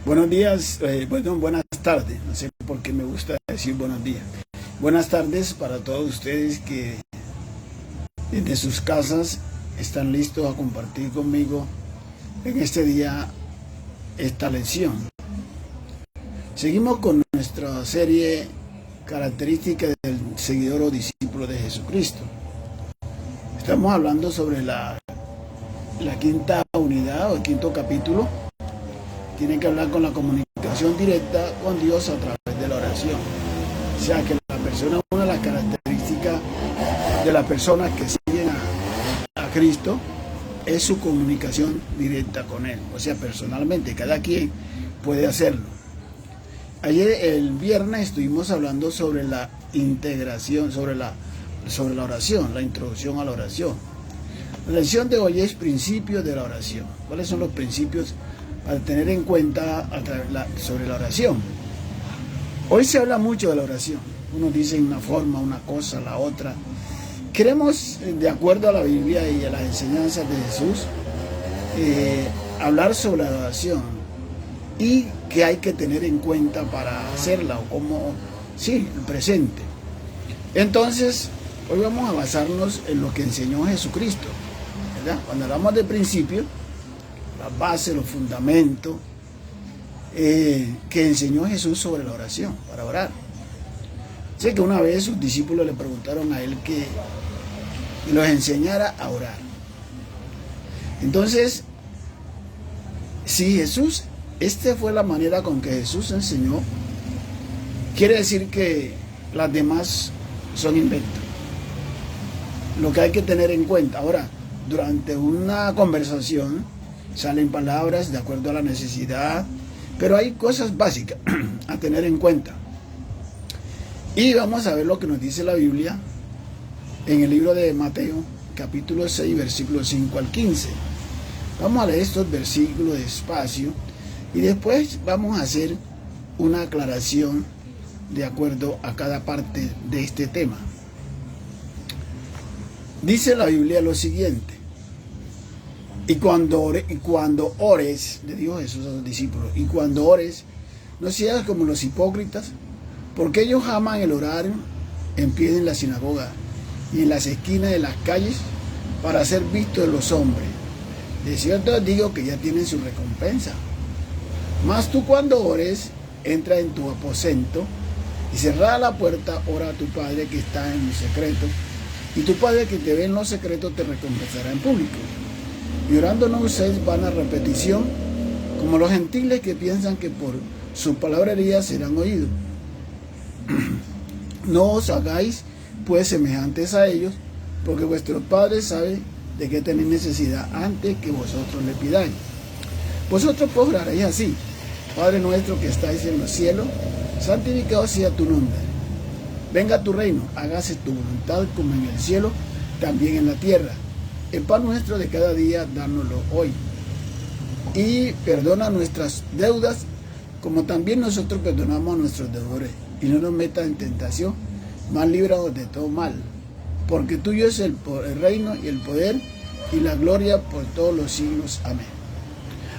Buenos días, buenas tardes. No sé por qué me gusta decir buenos días. Buenas tardes para todos ustedes que desde sus casas están listos a compartir conmigo en este día esta lección. Seguimos con nuestra serie característica del seguidor o discípulo de Jesucristo. Estamos hablando sobre la quinta unidad o el quinto capítulo. Tiene que hablar con la comunicación directa con Dios a través de la oración. O sea que la persona, una de las características de las personas que siguen a Cristo es su comunicación directa con Él. O sea, personalmente, cada quien puede hacerlo. Ayer, el viernes, estuvimos hablando sobre la integración, sobre la oración, la introducción a la oración. La lección de hoy es principios de la oración. ¿Cuáles son los principios a tener en cuenta sobre la oración? Hoy se habla mucho de la oración. Unos dicen una forma, una cosa, la otra. Queremos, de acuerdo a la Biblia y a las enseñanzas de Jesús, hablar sobre la oración y qué hay que tener en cuenta para hacerla, o cómo, sí, el presente. Entonces, hoy vamos a basarnos en lo que enseñó Jesucristo, ¿verdad? Cuando hablamos de principios, las bases, los fundamentos que enseñó Jesús sobre la oración, para orar. Sé que una vez sus discípulos le preguntaron a él que los enseñara a orar. Entonces, si Jesús, esta fue la manera con que Jesús enseñó, quiere decir que las demás son inventos. Lo que hay que tener en cuenta. Ahora, durante una conversación salen palabras de acuerdo a la necesidad, pero hay cosas básicas a tener en cuenta. Y vamos a ver lo que nos dice la Biblia en el libro de Mateo, capítulo 6, versículos 5 al 15. Vamos a leer estos versículos despacio y después vamos a hacer una aclaración de acuerdo a cada parte de este tema. Dice la Biblia lo siguiente: y cuando ores, le dijo Jesús a sus discípulos, y cuando ores, no seas como los hipócritas, porque ellos aman el orar en pie en la sinagoga y en las esquinas de las calles para ser vistos de los hombres. De cierto os digo que ya tienen su recompensa. Mas tú, cuando ores, entra en tu aposento y cerrada la puerta, ora a tu Padre que está en lo secreto, y tu Padre que te ve en lo secreto te recompensará en público. Y orando no uséis vana repetición, como los gentiles que piensan que por su palabrería serán oídos. No os hagáis pues semejantes a ellos, porque vuestro Padre sabe de qué tenéis necesidad antes que vosotros le pidáis. Vosotros pues oraréis así: Padre nuestro que estáis en los cielos, santificado sea tu nombre. Venga tu reino, hágase tu voluntad como en el cielo, también en la tierra. El pan nuestro de cada día, dánoslo hoy. Y perdona nuestras deudas, como también nosotros perdonamos a nuestros deudores. Y no nos metas en tentación, mas líbranos de todo mal. Porque tuyo es el reino y el poder y la gloria por todos los siglos. Amén.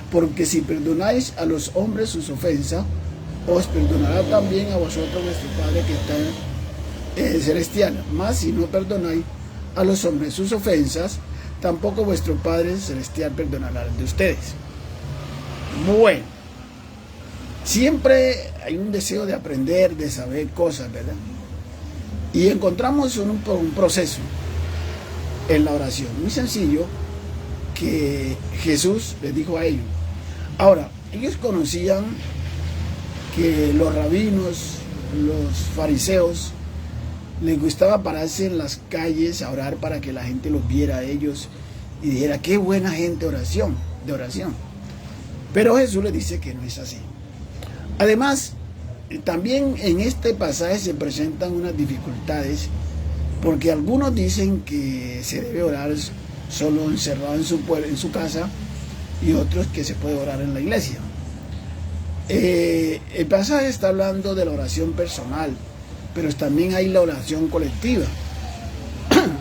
Porque si perdonáis a los hombres sus ofensas, os perdonará también a vosotros vuestro Padre que está en celestial. Mas si no perdonáis a los hombres sus ofensas, tampoco vuestro Padre celestial perdonará de ustedes. Bueno, siempre hay un deseo de aprender, de saber cosas, ¿verdad? Y encontramos un proceso en la oración muy sencillo que Jesús les dijo a ellos. Ahora, ellos conocían que los rabinos, los fariseos, les gustaba pararse en las calles a orar para que la gente los viera a ellos y dijera: qué buena gente de oración. Pero Jesús les dice que no es así. Además, también en este pasaje se presentan unas dificultades, porque algunos dicen que se debe orar solo encerrado en su casa, y otros que se puede orar en la iglesia. El pasaje está hablando de la oración personal, pero también hay la oración colectiva.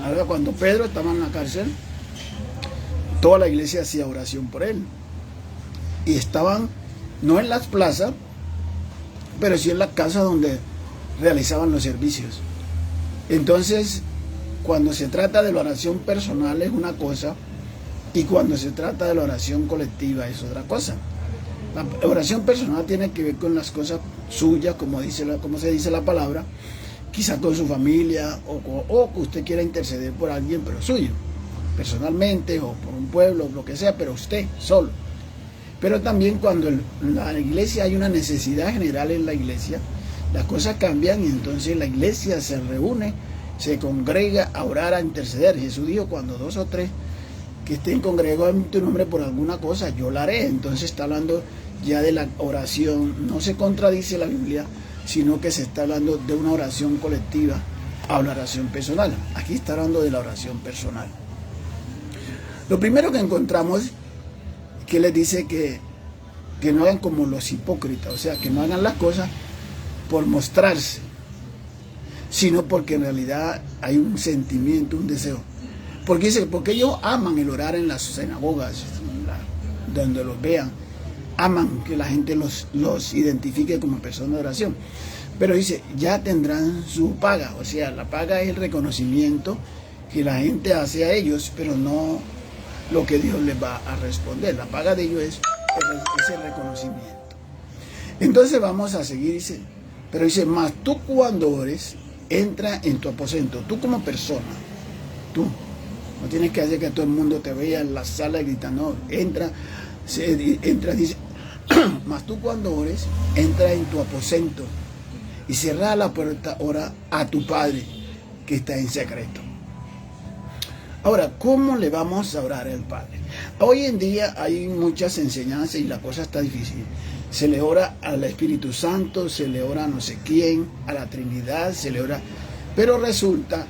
Ahora, cuando Pedro estaba en la cárcel, toda la iglesia hacía oración por él. Y estaban no en las plazas, pero sí en la casa donde realizaban los servicios. Entonces, cuando se trata de la oración personal es una cosa, y cuando se trata de la oración colectiva es otra cosa. La oración personal tiene que ver con las cosas suyas, como se dice la palabra, quizás con su familia, o que usted quiera interceder por alguien, pero suyo, personalmente, o por un pueblo, lo que sea, pero usted solo. Pero también cuando en la iglesia hay una necesidad general en la iglesia, las cosas cambian y entonces la iglesia se reúne, se congrega a orar, a interceder. Jesús dijo, cuando 2 o 3 que estén congregados en tu nombre por alguna cosa, yo la haré. Entonces está hablando ya de la oración. No se contradice la Biblia, sino que se está hablando de una oración colectiva a una oración personal. Aquí está hablando de la oración personal. Lo primero que encontramos que les dice que no hagan como los hipócritas, o sea, que no hagan las cosas por mostrarse, sino porque en realidad hay un sentimiento, un deseo. Porque dice, porque ellos aman el orar en las sinagogas, donde los vean, aman que la gente los identifique como personas de oración. Pero dice, ya tendrán su paga, o sea, la paga es el reconocimiento que la gente hace a ellos, pero no lo que Dios les va a responder. La paga de ellos es el reconocimiento. Entonces vamos a seguir, dice, pero dice, más tú cuando ores, entra en tu aposento, tú como persona, tú, no tienes que hacer que todo el mundo te vea en la sala gritando, no, entra, dice, más tú cuando ores, entra en tu aposento y cierra la puerta, ora a tu Padre que está en secreto. Ahora, ¿cómo le vamos a orar al Padre? Hoy en día hay muchas enseñanzas y la cosa está difícil. Se le ora al Espíritu Santo, se le ora a no sé quién, a la Trinidad, se le ora. Pero resulta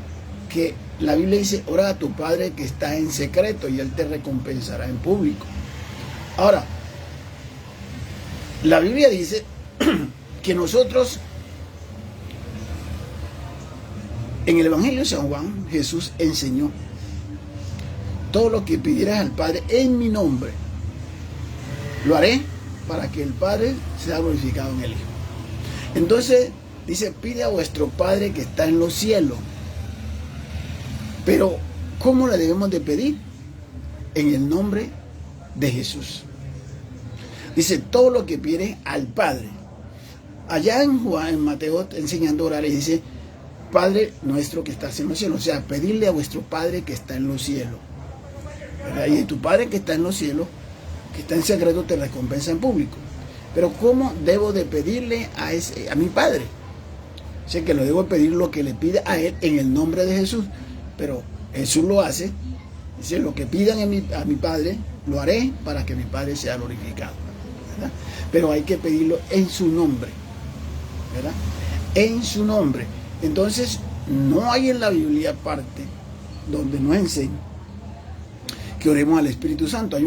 que la Biblia dice, ora a tu Padre que está en secreto y Él te recompensará en público. Ahora, la Biblia dice que nosotros, en el Evangelio de San Juan, Jesús enseñó, todo lo que pidieras al Padre en mi nombre, lo haré para que el Padre sea glorificado en el Hijo. Entonces, dice, pide a vuestro Padre que está en los cielos. Pero, ¿cómo le debemos de pedir? En el nombre de Jesús. Dice, todo lo que pide al Padre. Allá en Juan, en Mateo, enseñando a orar, le dice, Padre nuestro que estás en los cielos. O sea, pedirle a vuestro Padre que está en los cielos. ¿Verdad? Y tu Padre que está en los cielos, que está en secreto, te recompensa en público. Pero ¿cómo debo de pedirle a mi Padre? O sea, que lo debo pedir lo que le pide a Él en el nombre de Jesús. Pero Jesús lo hace. Dice, lo que pidan a mi Padre, lo haré para que mi Padre sea glorificado. ¿Verdad? Pero hay que pedirlo en su nombre. ¿Verdad? En su nombre. Entonces, no hay en la Biblia parte donde nos enseña que oremos al Espíritu Santo.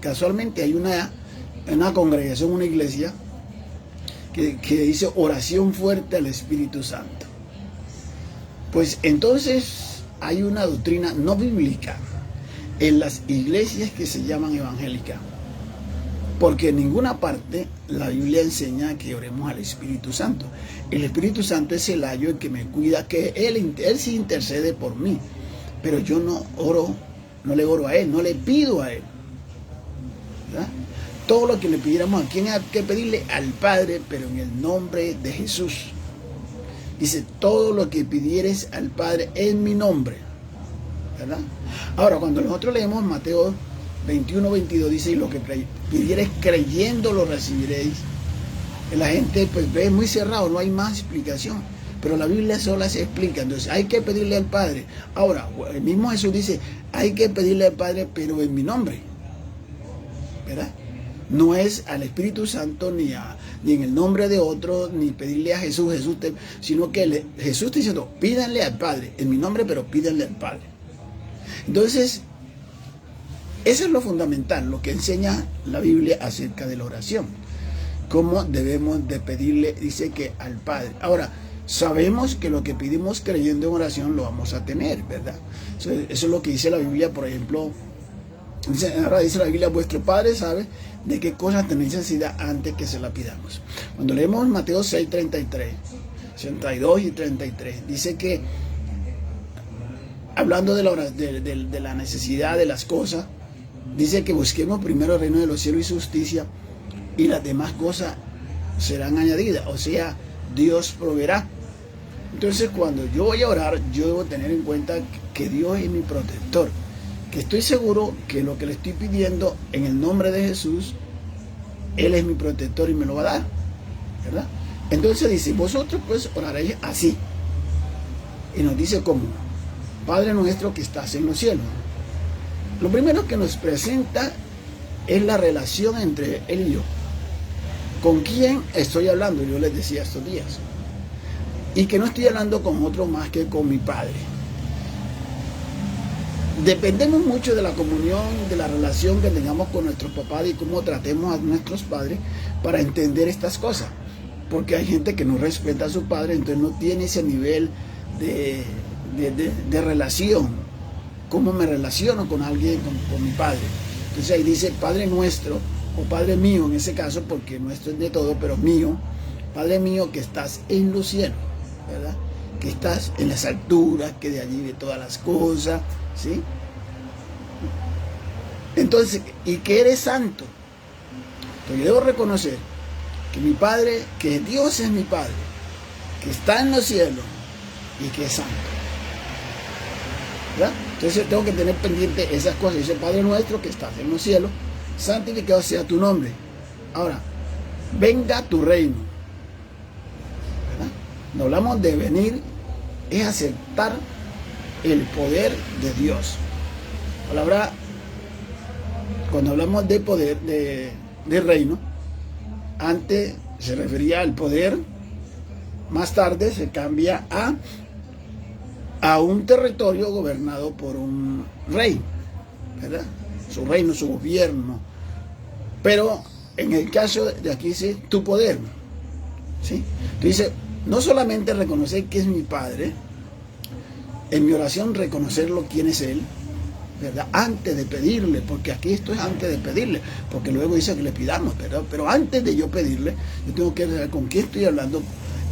Casualmente hay una congregación, una iglesia que dice oración fuerte al Espíritu Santo. Pues entonces hay una doctrina no bíblica en las iglesias que se llaman evangélicas, porque en ninguna parte la Biblia enseña que oremos al Espíritu Santo. El Espíritu Santo es el ayo que me cuida, que Él sí intercede por mí, pero yo no le oro a Él, no le pido a Él. ¿Verdad? Todo lo que le pidiéramos, ¿a quién hay que pedirle? Al Padre, pero en el nombre de Jesús. Dice, todo lo que pidieres al Padre en mi nombre. ¿Verdad? Ahora, cuando nosotros leemos Mateo 21-22, dice, y lo que pidieres creyendo lo recibiréis. La gente pues ve muy cerrado, no hay más explicación. Pero la Biblia sola se explica. Entonces hay que pedirle al Padre. Ahora, el mismo Jesús dice, hay que pedirle al Padre, pero en mi nombre. ¿Verdad? No es al Espíritu Santo ni en el nombre de otro, ni pedirle a Jesús, sino que Jesús está diciendo, pídanle al Padre, en mi nombre, pero pídanle al Padre. Entonces, eso es lo fundamental, lo que enseña la Biblia acerca de la oración. Cómo debemos de pedirle, dice que al Padre. Ahora, sabemos que lo que pedimos creyendo en oración lo vamos a tener, ¿verdad? Eso es lo que dice la Biblia, por ejemplo. Ahora dice la Biblia, vuestro Padre sabe de qué cosas tenemos necesidad antes que se la pidamos. Cuando leemos Mateo 6, 33, 62 y 33, dice que, hablando de la necesidad de las cosas, dice que busquemos primero el reino de los cielos y su justicia, y las demás cosas serán añadidas, o sea, Dios proveerá. Entonces, cuando yo voy a orar, yo debo tener en cuenta que Dios es mi protector, que estoy seguro que lo que le estoy pidiendo en el nombre de Jesús, Él es mi protector y me lo va a dar, ¿verdad? Entonces dice, vosotros pues oraréis así, y nos dice cómo: Padre nuestro que estás en los cielos. Lo primero que nos presenta es la relación entre Él y yo. ¿Con quién estoy hablando? Yo les decía estos días. Y que no estoy hablando con otro más que con mi Padre. Dependemos mucho de la comunión, de la relación que tengamos con nuestros papás y cómo tratemos a nuestros padres para entender estas cosas. Porque hay gente que no respeta a su padre, entonces no tiene ese nivel de relación. ¿Cómo me relaciono con alguien, con mi padre? Entonces ahí dice Padre nuestro, o Padre mío en ese caso, porque nuestro es de todo, pero mío, Padre mío que estás en los cielos, ¿verdad? Que estás en las alturas, que de allí ve todas las cosas, ¿sí? Entonces, y que eres santo. Entonces yo debo reconocer que mi Padre, que Dios es mi Padre, que está en los cielos y que es santo, ¿verdad? Entonces tengo que tener pendiente esas cosas. Dice Padre nuestro que estás en los cielos, santificado sea tu nombre. Ahora, venga tu reino, ¿verdad? Cuando hablamos de venir, es aceptar el poder de Dios. Cuando hablamos de poder, de reino, antes se refería al poder, más tarde se cambia a un territorio gobernado por un rey, ¿verdad? Su reino, su gobierno. Pero en el caso de aquí dice tu poder, ¿sí? Entonces, no solamente reconocer que es mi Padre, en mi oración reconocerlo quién es Él, ¿verdad? Antes de pedirle, porque aquí esto es antes de pedirle, porque luego dice que le pidamos, ¿verdad? Pero antes de yo pedirle, yo tengo que saber con quién estoy hablando,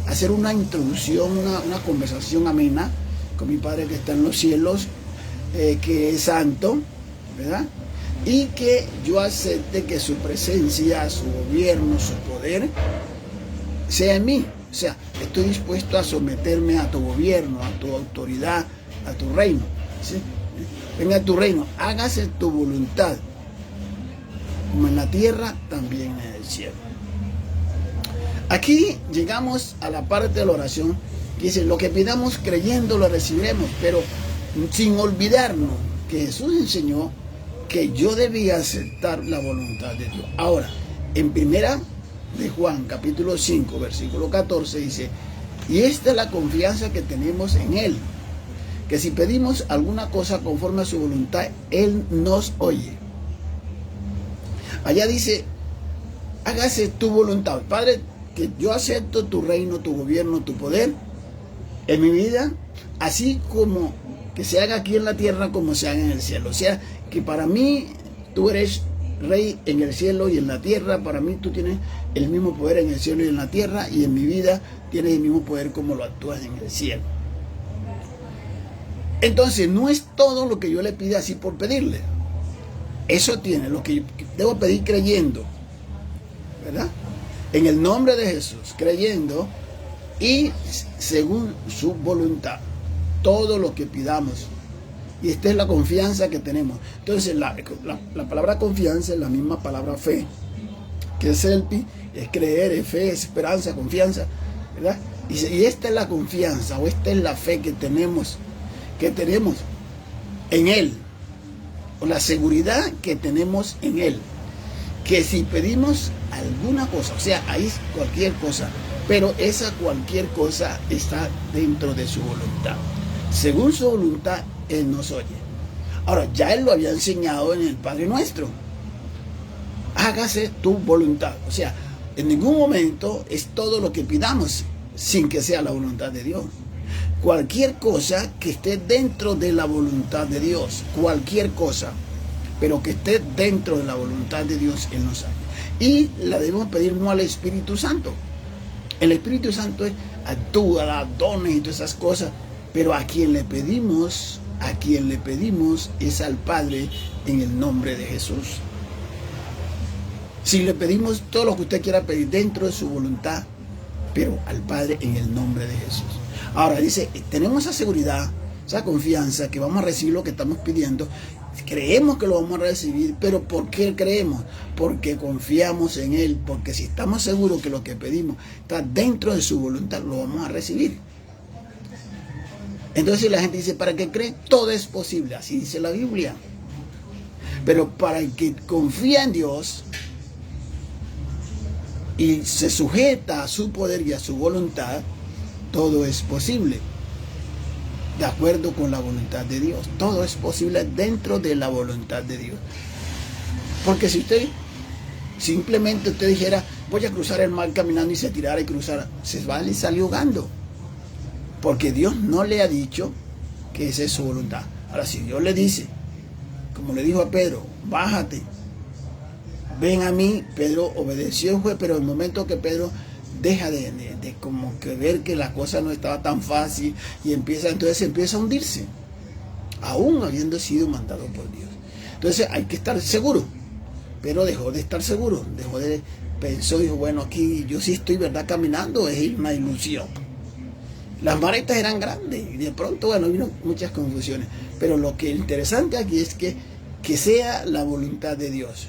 hacer una introducción, una conversación amena con mi Padre que está en los cielos, que es santo, ¿verdad? Y que yo acepte que su presencia, su gobierno, su poder sea en mí. O sea, estoy dispuesto a someterme a tu gobierno, a tu autoridad, a tu reino, ¿sí? Venga tu reino, hágase tu voluntad, como en la tierra, también en el cielo. Aquí llegamos a la parte de la oración que dice, lo que pidamos creyendo lo recibiremos, pero sin olvidarnos que Jesús enseñó que yo debía aceptar la voluntad de Dios. Ahora, en primera de Juan, capítulo 5, versículo 14, dice, y esta es la confianza que tenemos en Él, que si pedimos alguna cosa conforme a su voluntad, Él nos oye. Allá dice, hágase tu voluntad. Padre, que yo acepto tu reino, tu gobierno, tu poder en mi vida, así como que se haga aquí en la tierra como se haga en el cielo. O sea, que para mí tú eres rey en el cielo y en la tierra. Para mí tú tienes el mismo poder en el cielo y en la tierra, y en mi vida tienes el mismo poder como lo actúas en el cielo. Entonces, no es todo lo que yo le pida así por pedirle. Eso tiene lo que yo debo pedir creyendo, ¿verdad? En el nombre de Jesús, creyendo y según su voluntad. Todo lo que pidamos. Y esta es la confianza que tenemos. Entonces, la palabra confianza es la misma palabra fe, que es selpi, es creer, es fe, es esperanza, confianza, ¿verdad? Y esta es la confianza, o esta es la fe que tenemos en Él, o la seguridad que tenemos en Él, que si pedimos alguna cosa, o sea, ahí es cualquier cosa, pero esa cualquier cosa está dentro de su voluntad. Según su voluntad, Él nos oye. Ahora, ya Él lo había enseñado en el Padre Nuestro. Hágase tu voluntad. O sea, en ningún momento es todo lo que pidamos sin que sea la voluntad de Dios. Cualquier cosa que esté dentro de la voluntad de Dios, cualquier cosa, pero que esté dentro de la voluntad de Dios, Él nos hace. Y la debemos pedir no al Espíritu Santo. El Espíritu Santo actúa, da dones y todas esas cosas, pero a quien le pedimos es al Padre en el nombre de Jesús. Si le pedimos todo lo que usted quiera pedir dentro de su voluntad, pero al Padre en el nombre de Jesús. Ahora dice, tenemos esa seguridad, esa confianza que vamos a recibir lo que estamos pidiendo. Creemos que lo vamos a recibir, pero ¿por qué creemos? Porque confiamos en Él, porque si estamos seguros que lo que pedimos está dentro de su voluntad, lo vamos a recibir. Entonces la gente dice, ¿para qué cree? Todo es posible, así dice la Biblia. Pero para el que confía en Dios y se sujeta a su poder y a su voluntad, todo es posible. De acuerdo con la voluntad de Dios. Todo es posible dentro de la voluntad de Dios. Porque si usted simplemente dijera, voy a cruzar el mar caminando y se tirara y cruzara, se va a salir ahogando. Porque Dios no le ha dicho que esa es su voluntad. Ahora, si Dios le dice, como le dijo a Pedro, bájate, ven a mí, Pedro obedeció, pero en el momento que Pedro deja de como que ver que la cosa no estaba tan fácil y entonces empieza a hundirse, aún habiendo sido mandado por Dios. Entonces hay que estar seguro, pero dejó de estar seguro, pensó, dijo, bueno, aquí yo sí estoy, ¿verdad? Caminando, es una ilusión. Las maretas eran grandes y de pronto, bueno, vino muchas confusiones, pero lo que es interesante aquí es que sea la voluntad de Dios.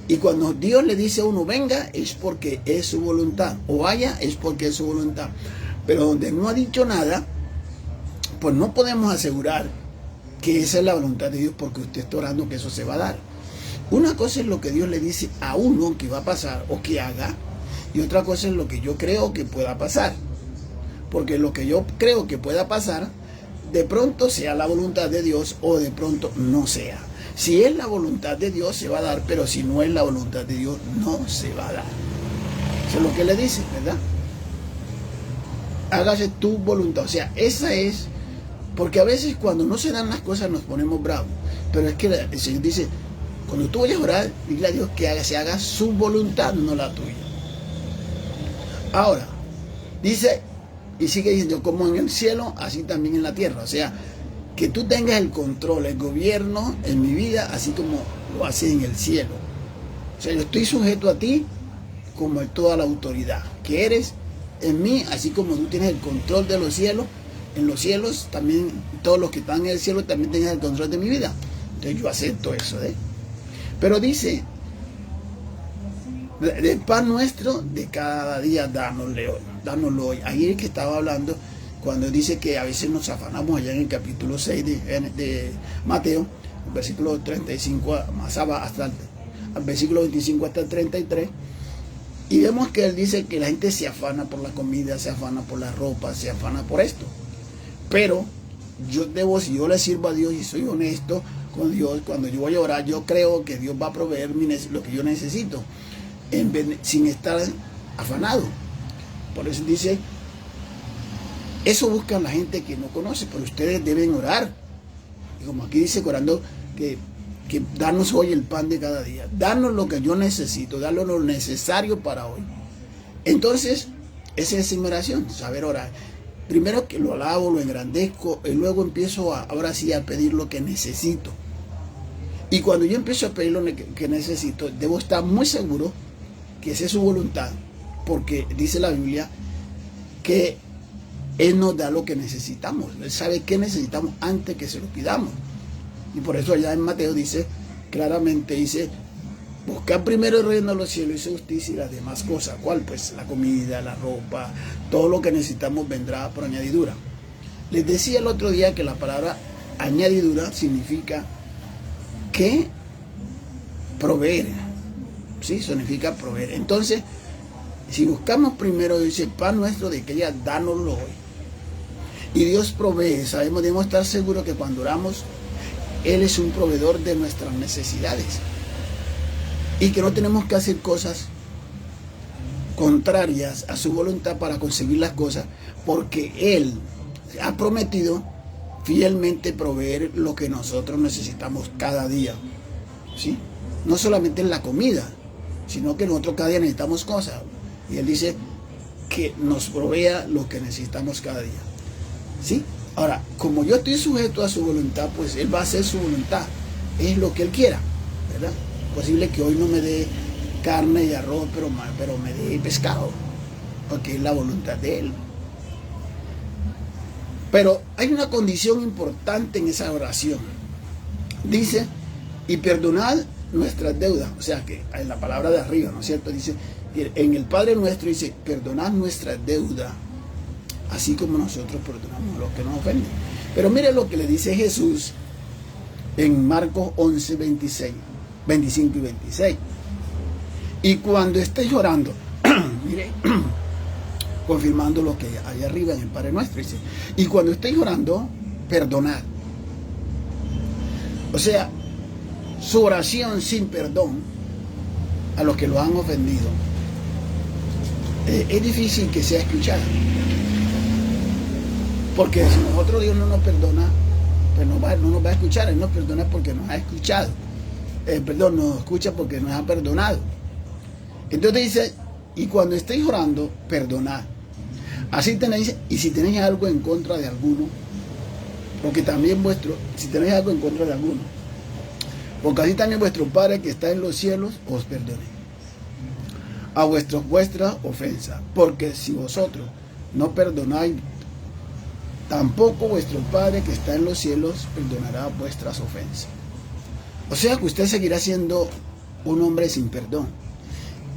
Y cuando Dios le dice a uno, venga, es porque es su voluntad. O vaya, es porque es su voluntad. Pero donde no ha dicho nada, pues no podemos asegurar que esa es la voluntad de Dios porque usted está orando que eso se va a dar. Una cosa es lo que Dios le dice a uno que va a pasar o que haga. Y otra cosa es lo que yo creo que pueda pasar. Porque lo que yo creo que pueda pasar, de pronto sea la voluntad de Dios o de pronto no sea. Si es la voluntad de Dios se va a dar, pero si no es la voluntad de Dios no se va a dar. Eso es lo que le dice, ¿verdad? Hágase tu voluntad. O sea, esa es, porque a veces cuando no se dan las cosas nos ponemos bravos. Pero es que el Señor dice, cuando tú vayas a orar, dile a Dios que se haga su voluntad, no la tuya. Ahora, dice, y sigue diciendo, como en el cielo, así también en la tierra. O sea, que tú tengas el control, el gobierno en mi vida, así como lo haces en el cielo. O sea, yo estoy sujeto a ti como a toda la autoridad que eres en mí, así como tú tienes el control de los cielos. En los cielos también, todos los que están en el cielo también tengan el control de mi vida. Entonces yo acepto eso, ¿eh? Pero dice, del pan nuestro de cada día dánoslo hoy. Ahí es que estaba hablando cuando dice que a veces nos afanamos allá en el capítulo 6 de Mateo, versículo 35 más abajo, hasta el versículo 25 hasta el 33, y vemos que él dice que la gente se afana por la comida, se afana por la ropa, se afana por esto. Pero si yo le sirvo a Dios y soy honesto con Dios, cuando yo voy a orar, yo creo que Dios va a proveer lo que yo necesito, sin estar afanado. Por eso dice, eso busca la gente que no conoce, pero ustedes deben orar. Y como aquí dice, orando, que danos hoy el pan de cada día. Danos lo que yo necesito, danos lo necesario para hoy. Entonces, esa es mi oración, saber orar. Primero que lo alabo, lo engrandezco, y luego empiezo ahora sí a pedir lo que necesito. Y cuando yo empiezo a pedir lo que necesito, debo estar muy seguro que esa es su voluntad, porque dice la Biblia que Él nos da lo que necesitamos. Él sabe qué necesitamos antes que se lo pidamos. Y por eso allá en Mateo dice, claramente dice, buscar primero el reino de los cielos y su justicia y las demás cosas. ¿Cuál? Pues la comida, la ropa, todo lo que necesitamos vendrá por añadidura. Les decía el otro día que la palabra añadidura significa que proveer. Sí, significa proveer. Entonces, si buscamos primero, dice, pan nuestro de que ya dánoslo hoy. Y Dios provee, debemos estar seguros que cuando oramos, Él es un proveedor de nuestras necesidades. Y que no tenemos que hacer cosas contrarias a su voluntad para conseguir las cosas, porque Él ha prometido fielmente proveer lo que nosotros necesitamos cada día. ¿Sí? No solamente en la comida, sino que nosotros cada día necesitamos cosas. Y Él dice que nos provea lo que necesitamos cada día. ¿Sí? Ahora, como yo estoy sujeto a su voluntad, pues Él va a hacer su voluntad. Es lo que Él quiera, ¿verdad? Posible que hoy no me dé carne y arroz, pero me dé pescado, porque es la voluntad de Él. Pero hay una condición importante en esa oración. Dice, y perdonad nuestras deudas. O sea que en la palabra de arriba, ¿no es cierto? Dice, en el Padre nuestro dice, perdonad nuestras deudas, así como nosotros perdonamos a los que nos ofenden. Pero mire lo que le dice Jesús en Marcos 11, 25 y 26. Y cuando estéis orando, mire, confirmando lo que hay arriba en el Padre nuestro, dice, y cuando estéis orando, perdonad. O sea, su oración sin perdón a los que lo han ofendido, es difícil que sea escuchada. Porque si nosotros Dios no nos perdona, pues no nos va a escuchar. Él nos perdona porque nos ha escuchado. Nos escucha porque nos ha perdonado. Entonces dice, y cuando estéis orando, perdonad. Así tenéis, y si tenéis algo en contra de alguno, porque también si tenéis algo en contra de alguno, porque así también vuestro Padre que está en los cielos os perdone a vuestras ofensas, porque si vosotros no perdonáis, tampoco vuestro Padre que está en los cielos perdonará vuestras ofensas. O sea que usted seguirá siendo un hombre sin perdón.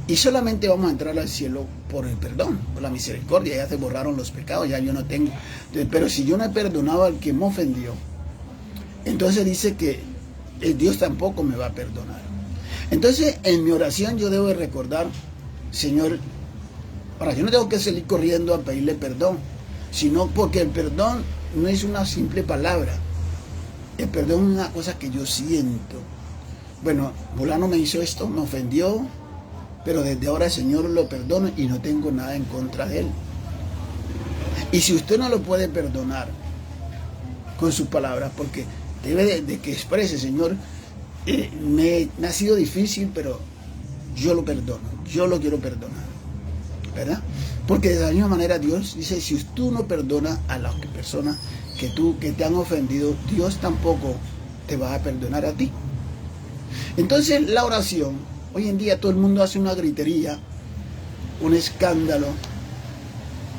Y solamente vamos a entrar al cielo por el perdón, por la misericordia. Ya se borraron los pecados, ya yo no tengo. Pero si yo no he perdonado al que me ofendió, entonces dice que Dios tampoco me va a perdonar. Entonces en mi oración yo debo de recordar, Señor, ahora yo no tengo que salir corriendo a pedirle perdón, sino porque el perdón no es una simple palabra. El perdón es una cosa que yo siento. Bueno, fulano me hizo esto, me ofendió, pero desde ahora el Señor lo perdona y no tengo nada en contra de él. Y si usted no lo puede perdonar con sus palabras, porque debe de que exprese, Señor, me ha sido difícil, pero yo lo perdono, yo lo quiero perdonar, ¿verdad? Porque de la misma manera Dios dice, si tú no perdonas a las personas que te han ofendido, Dios tampoco te va a perdonar a ti. Entonces la oración, hoy en día todo el mundo hace una gritería, un escándalo.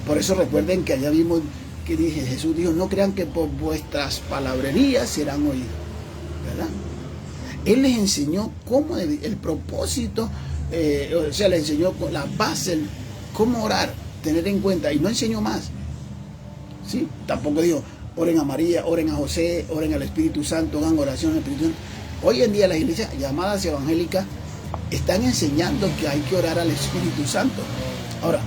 Por eso recuerden que allá vimos que Jesús dijo, no crean que por vuestras palabrerías serán oídos, ¿verdad? Él les enseñó cómo el propósito, o sea, les enseñó la base, cómo orar, tener en cuenta, y no enseñó más. ¿Sí? Tampoco dijo, oren a María, oren a José, oren al Espíritu Santo, hagan oración al Espíritu Santo. Hoy en día las iglesias llamadas evangélicas están enseñando que hay que orar al Espíritu Santo. Ahora,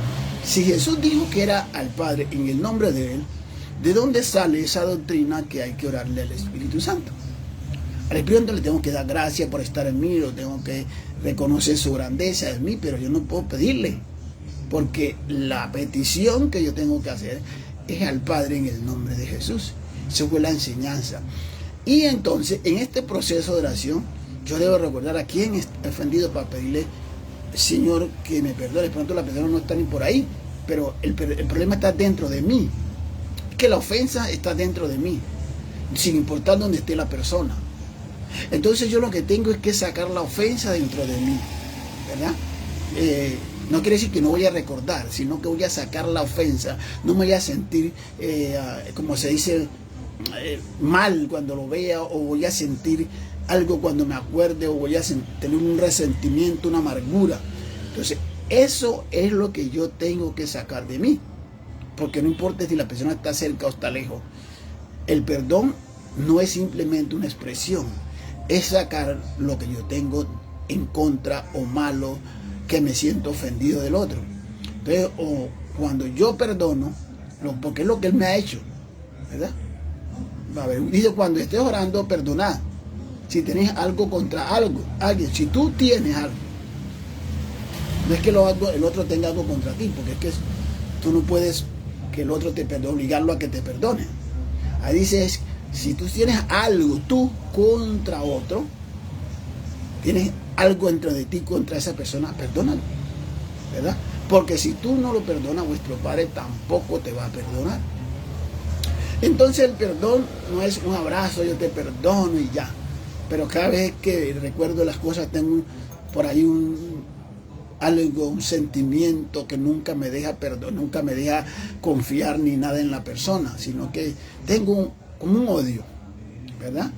si Jesús dijo que era al Padre en el nombre de Él, ¿de dónde sale esa doctrina que hay que orarle al Espíritu Santo? Al Espíritu Santo le tengo que dar gracias por estar en mí, lo tengo que reconocer su grandeza en mí, pero yo no puedo pedirle, porque la petición que yo tengo que hacer es al Padre en el nombre de Jesús. Esa fue la enseñanza. Y entonces, en este proceso de oración, yo debo recordar a quién he ofendido para pedirle, Señor, que me perdone. Pronto la persona no está ni por ahí, pero el problema está dentro de mí. Que la ofensa está dentro de mí, sin importar dónde esté la persona. Entonces yo lo que tengo es que sacar la ofensa dentro de mí, ¿verdad? No quiere decir que no voy a recordar, sino que voy a sacar la ofensa. No me voy a sentir, como se dice, mal cuando lo vea, o voy a sentir algo cuando me acuerde, o voy a tener un resentimiento, una amargura. Entonces, eso es lo que yo tengo que sacar de mí. Porque no importa si la persona está cerca o está lejos. El perdón no es simplemente una expresión. Es sacar lo que yo tengo en contra o malo, que me siento ofendido del otro. Entonces, o cuando yo perdono, porque es lo que él me ha hecho, ¿verdad? A ver, dice, cuando estés orando, perdonad. Si tenés algo contra alguien, si tú tienes algo, no es que el otro tenga algo contra ti, porque es que tú no puedes que el otro te perdone, obligarlo a que te perdone. Ahí dices, si tú tienes algo tú contra otro, tienes algo dentro de ti contra esa persona, perdónalo, ¿verdad? Porque si tú no lo perdonas, vuestro Padre tampoco te va a perdonar. Entonces el perdón no es un abrazo, yo te perdono y ya. Pero cada vez que recuerdo las cosas tengo por ahí un sentimiento que nunca me deja perdonar, nunca me deja confiar ni nada en la persona, sino que tengo como un odio, ¿verdad?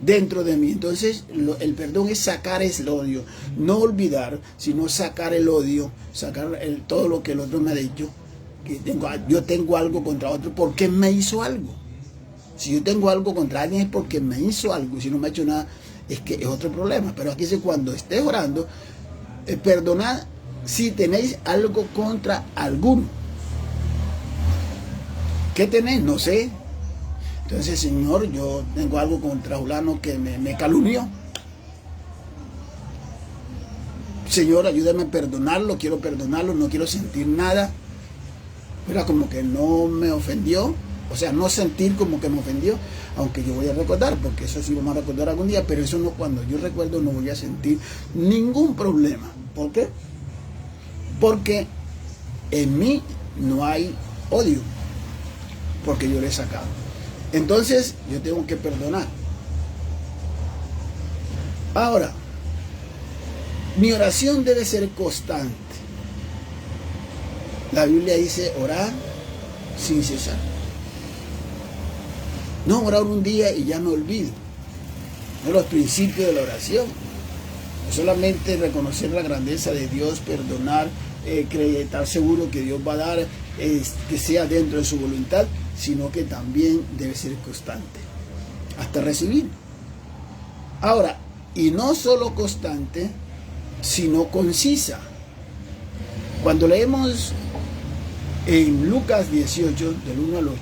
Dentro de mí. Entonces el perdón es sacar ese odio, no olvidar, sino sacar el odio, sacar todo lo que el otro me ha dicho, que yo tengo algo contra otro porque me hizo algo. Si yo tengo algo contra alguien es porque me hizo algo, si no me ha hecho nada es que es otro problema. Pero aquí dice, cuando estés orando, perdonad si tenéis algo contra alguno. ¿Qué tenéis? No sé. Entonces, Señor, yo tengo algo contra fulano que me calumnió. Señor, ayúdame a perdonarlo, quiero perdonarlo, no quiero sentir nada. Era como que no me ofendió, o sea, no sentir como que me ofendió, aunque yo voy a recordar, porque eso sí vamos a recordar algún día, pero eso no, cuando yo recuerdo no voy a sentir ningún problema. ¿Por qué? Porque en mí no hay odio, porque yo le he sacado. Entonces, yo tengo que perdonar. Ahora, mi oración debe ser constante. La Biblia dice orar sin cesar. No orar un día y ya me olvido. No los principios de la oración. No solamente reconocer la grandeza de Dios, perdonar, estar seguro que Dios va a dar, que sea dentro de su voluntad, sino que también debe ser constante, hasta recibir. Ahora, y no solo constante, sino concisa. Cuando leemos en Lucas 18, del 1 al 8,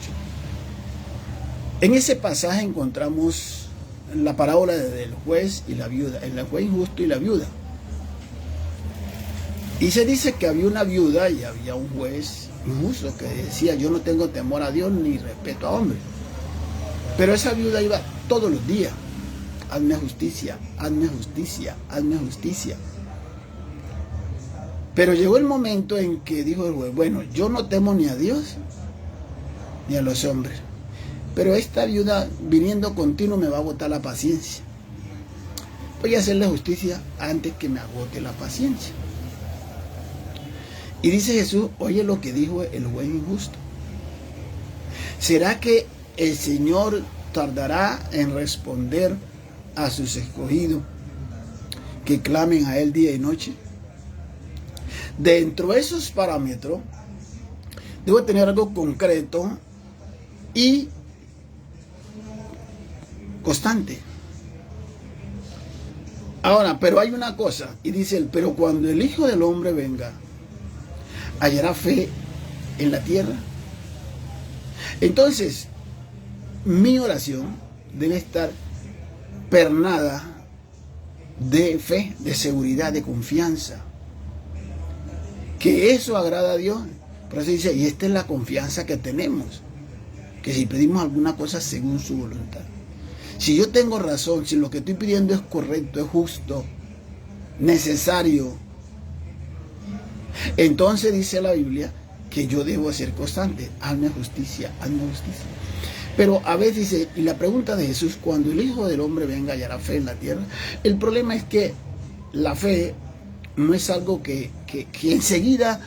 en ese pasaje encontramos la parábola del juez y la viuda, el juez injusto y la viuda. Y se dice que había una viuda y había un juez injusto que decía, yo no tengo temor a Dios ni respeto a hombres. Pero esa viuda iba todos los días, hazme justicia, hazme justicia, hazme justicia. Pero llegó el momento en que dijo el juez, bueno, yo no temo ni a Dios ni a los hombres, pero esta viuda viniendo continuo me va a agotar la paciencia. Voy a hacerle justicia antes que me agote la paciencia. Y dice Jesús, oye lo que dijo el juez injusto. ¿Será que el Señor tardará en responder a sus escogidos que clamen a Él día y noche? Dentro de esos parámetros, debo tener algo concreto y constante. Ahora, pero hay una cosa, y dice él, pero cuando el Hijo del Hombre venga, ¿hallará fe en la tierra? Entonces, mi oración debe estar pernada de fe, de seguridad, de confianza. Que eso agrada a Dios. Por eso dice, y esta es la confianza que tenemos, que si pedimos alguna cosa según su voluntad. Si yo tengo razón, si lo que estoy pidiendo es correcto, es justo, necesario, entonces dice la Biblia que yo debo ser constante. Hazme justicia, hazme justicia. Pero a veces dice, y la pregunta de Jesús, cuando el Hijo del Hombre venga, hallará fe en la tierra. El problema es que la fe no es algo que enseguida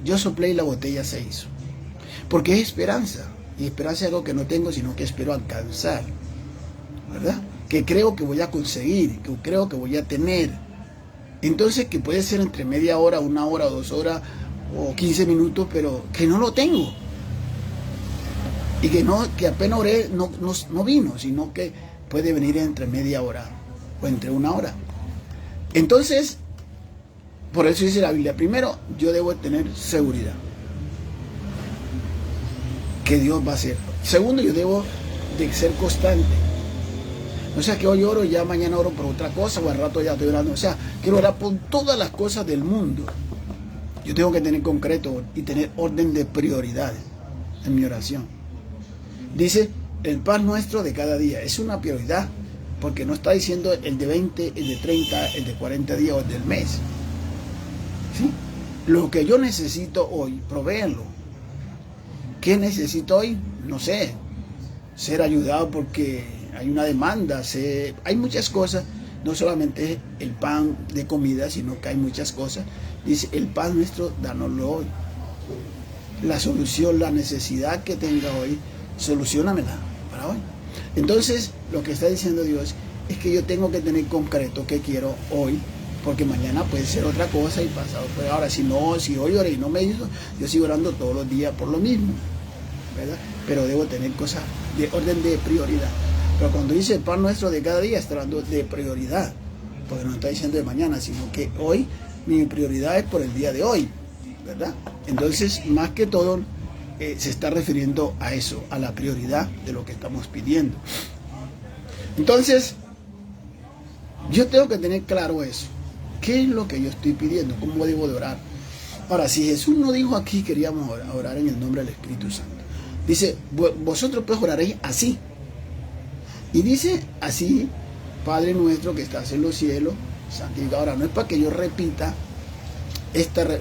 yo soplé y la botella se hizo. Porque es esperanza. Y esperanza es algo que no tengo, sino que espero alcanzar. ¿Verdad? Que creo que voy a conseguir, que creo que voy a tener. Entonces, que puede ser entre media hora, 1 hora, 2 horas o 15 minutos, pero que no lo tengo. Y que apenas oré no vino, sino que puede venir entre media hora o entre 1 hora. Entonces, por eso dice la Biblia, primero yo debo tener seguridad que Dios va a hacer. Segundo, yo debo de ser constante. O sea, que hoy oro y ya mañana oro por otra cosa, o al rato ya estoy orando. O sea, quiero orar por todas las cosas del mundo. Yo tengo que tener concreto y tener orden de prioridades en mi oración. Dice, el pan nuestro de cada día. Es una prioridad. porque no está diciendo el de 20, el de 30, el de 40 días o el del mes. ¿Sí? Lo que yo necesito hoy, provéanlo. ¿Qué necesito hoy? No sé, ser ayudado porque hay una demanda, hay muchas cosas, no solamente el pan de comida, sino que hay muchas cosas. Dice, el pan nuestro, dánoslo hoy. La solución, la necesidad que tenga hoy, solucionamela para hoy. Entonces, lo que está diciendo Dios es que yo tengo que tener concreto qué quiero hoy, porque mañana puede ser otra cosa y pasado. Pero ahora, si hoy oré y no me hizo, yo sigo orando todos los días por lo mismo, ¿verdad? Pero debo tener cosas de orden de prioridad. Pero cuando dice el pan nuestro de cada día, está hablando de prioridad, porque no está diciendo de mañana, sino que hoy mi prioridad es por el día de hoy, ¿verdad? Entonces, más que todo, se está refiriendo a eso, a la prioridad de lo que estamos pidiendo. Entonces, yo tengo que tener claro eso. ¿Qué es lo que yo estoy pidiendo? ¿Cómo debo de orar? Ahora, si Jesús no dijo aquí, queríamos orar en el nombre del Espíritu Santo. Dice, vosotros pues oraréis así. Y dice así, Padre nuestro que estás en los cielos, santificado. Ahora, no es para que yo repita,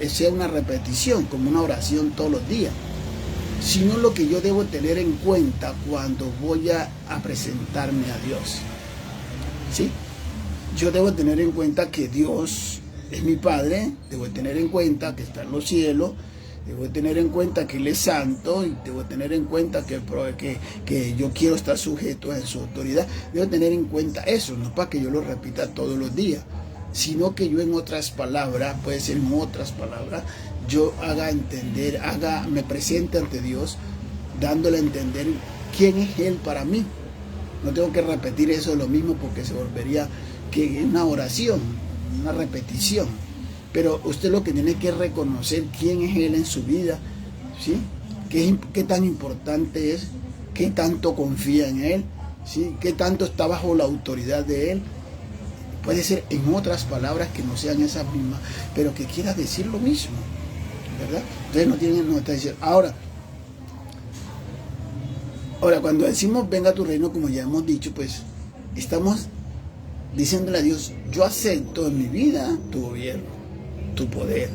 sea una repetición, como una oración todos los días, sino lo que yo debo tener en cuenta cuando voy a presentarme a Dios. ¿Sí? Yo debo tener en cuenta que Dios es mi Padre, debo tener en cuenta que está en los cielos, debo tener en cuenta que Él es santo y debo tener en cuenta que yo quiero estar sujeto a su autoridad. Debo tener en cuenta eso, no para que yo lo repita todos los días, sino que yo en otras palabras, puede ser en otras palabras, yo haga entender, me presente ante Dios, dándole a entender quién es Él para mí. No tengo que repetir eso lo mismo porque se volvería que una oración, una repetición. Pero usted lo que tiene que reconocer quién es Él en su vida, ¿sí? Qué tan importante es, qué tanto confía en Él, ¿sí? Qué tanto está bajo la autoridad de Él. Puede ser en otras palabras que no sean esas mismas, pero que quiera decir lo mismo, ¿verdad? Entonces no está diciendo. Ahora, cuando decimos venga a tu reino, como ya hemos dicho, pues estamos diciéndole a Dios, yo acepto en mi vida tu gobierno, tu poder.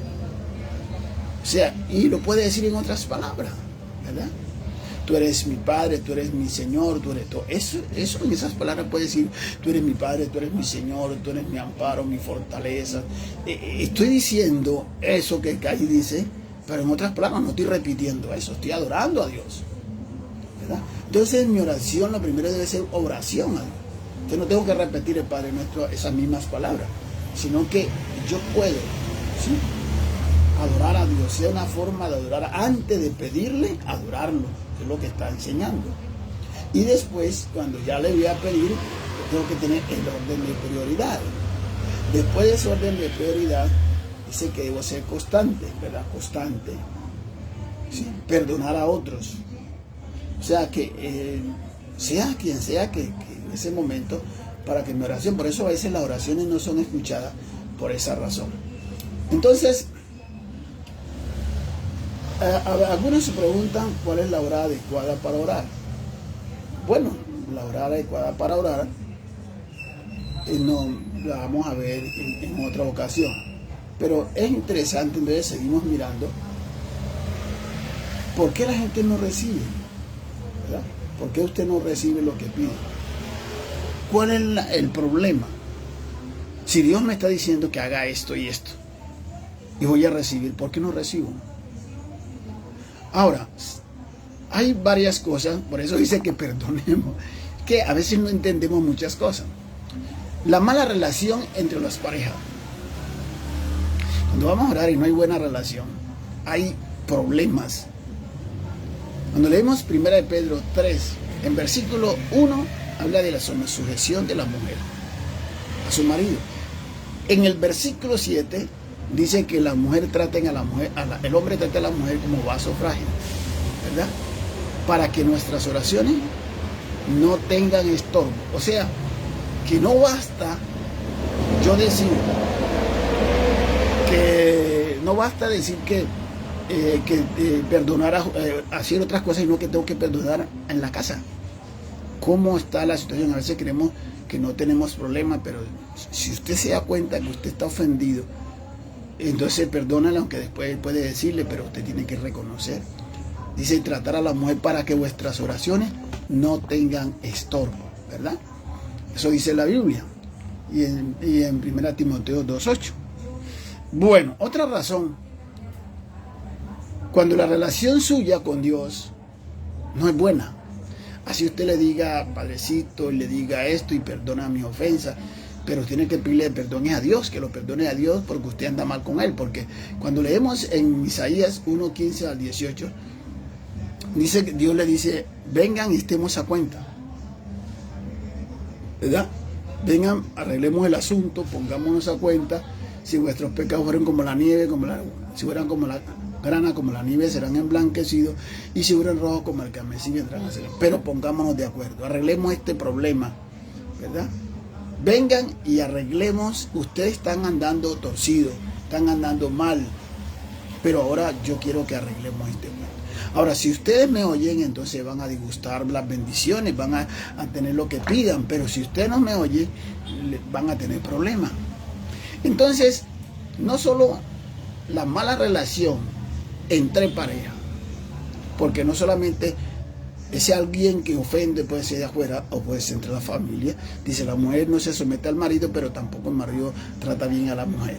O sea, y lo puede decir en otras palabras, ¿verdad? Tú eres mi Padre, tú eres mi Señor, tú eres todo. Eso en esas palabras puede decir, tú eres mi Padre, tú eres mi Señor, tú eres mi amparo, mi fortaleza. Estoy diciendo eso que ahí dice, pero en otras palabras no estoy repitiendo eso, estoy adorando a Dios, ¿verdad? Entonces en mi oración, lo primero debe ser oración a Dios. Yo no tengo que repetir el Padre Nuestro esas mismas palabras, sino que yo puedo, ¿sí?, adorar a Dios, sea una forma de adorar antes de pedirle, adorarlo, es lo que está enseñando. Y después, cuando ya le voy a pedir, tengo que tener el orden de prioridad. Después de ese orden de prioridad, dice que debo ser constante, ¿verdad? Constante, ¿sí? Perdonar a otros. O sea, que sea quien sea que en ese momento, para que mi oración, por eso a veces las oraciones no son escuchadas por esa razón. Entonces, algunos se preguntan cuál es la hora adecuada para orar. Bueno, la hora adecuada para orar no la vamos a ver en otra ocasión, pero es interesante. Entonces seguimos mirando por qué la gente no recibe, ¿verdad? ¿Por qué usted no recibe lo que pide? ¿Cuál es el problema? Si Dios me está diciendo que haga esto y esto y voy a recibir, ¿por qué no recibo? Ahora, hay varias cosas, por eso dice que perdonemos, que a veces no entendemos muchas cosas. La mala relación entre las parejas. Cuando vamos a orar y no hay buena relación, hay problemas. Cuando leemos 1 Pedro 3, en versículo 1, habla de la sujeción de la mujer a su marido. En el versículo 7, dice que la mujer traten a la mujer, el hombre trate a la mujer como vaso frágil, ¿verdad? Para que nuestras oraciones no tengan estorbo. O sea, que no basta yo decir que perdonar, hacer otras cosas, sino que tengo que perdonar en la casa. ¿Cómo está la situación? A veces creemos que no tenemos problema, pero si usted se da cuenta que usted está ofendido, entonces perdónale, aunque después puede decirle, pero usted tiene que reconocer. Dice, tratar a la mujer para que vuestras oraciones no tengan estorbo, ¿verdad? Eso dice la Biblia. Y en 1 Timoteo 2:8. Bueno, otra razón. Cuando la relación suya con Dios no es buena. Así usted le diga, Padrecito, y le diga esto y perdona mis ofensas, pero tiene que pedirle perdón a Dios, que lo perdone a Dios porque usted anda mal con Él. Porque cuando leemos en Isaías 1:15 al 18, dice que Dios le dice, vengan y estemos a cuenta, ¿verdad? Vengan, arreglemos el asunto, pongámonos a cuenta. Si vuestros pecados fueran como la nieve, si fueran como la grana, como la nieve, serán emblanquecidos, y si fueran rojos como el carmesí, vendrán a ser. Pero pongámonos de acuerdo, arreglemos este problema, ¿verdad? Vengan y arreglemos. Ustedes están andando torcidos, están andando mal, pero ahora yo quiero que arreglemos este problema. Ahora, si ustedes me oyen, entonces van a disgustar las bendiciones, van a tener lo que pidan, pero si usted no me oye, van a tener problemas. Entonces, no solo la mala relación entre parejas, porque no solamente ese alguien que ofende puede ser de afuera o puede ser entre la familia. Dice, la mujer no se somete al marido, pero tampoco el marido trata bien a la mujer.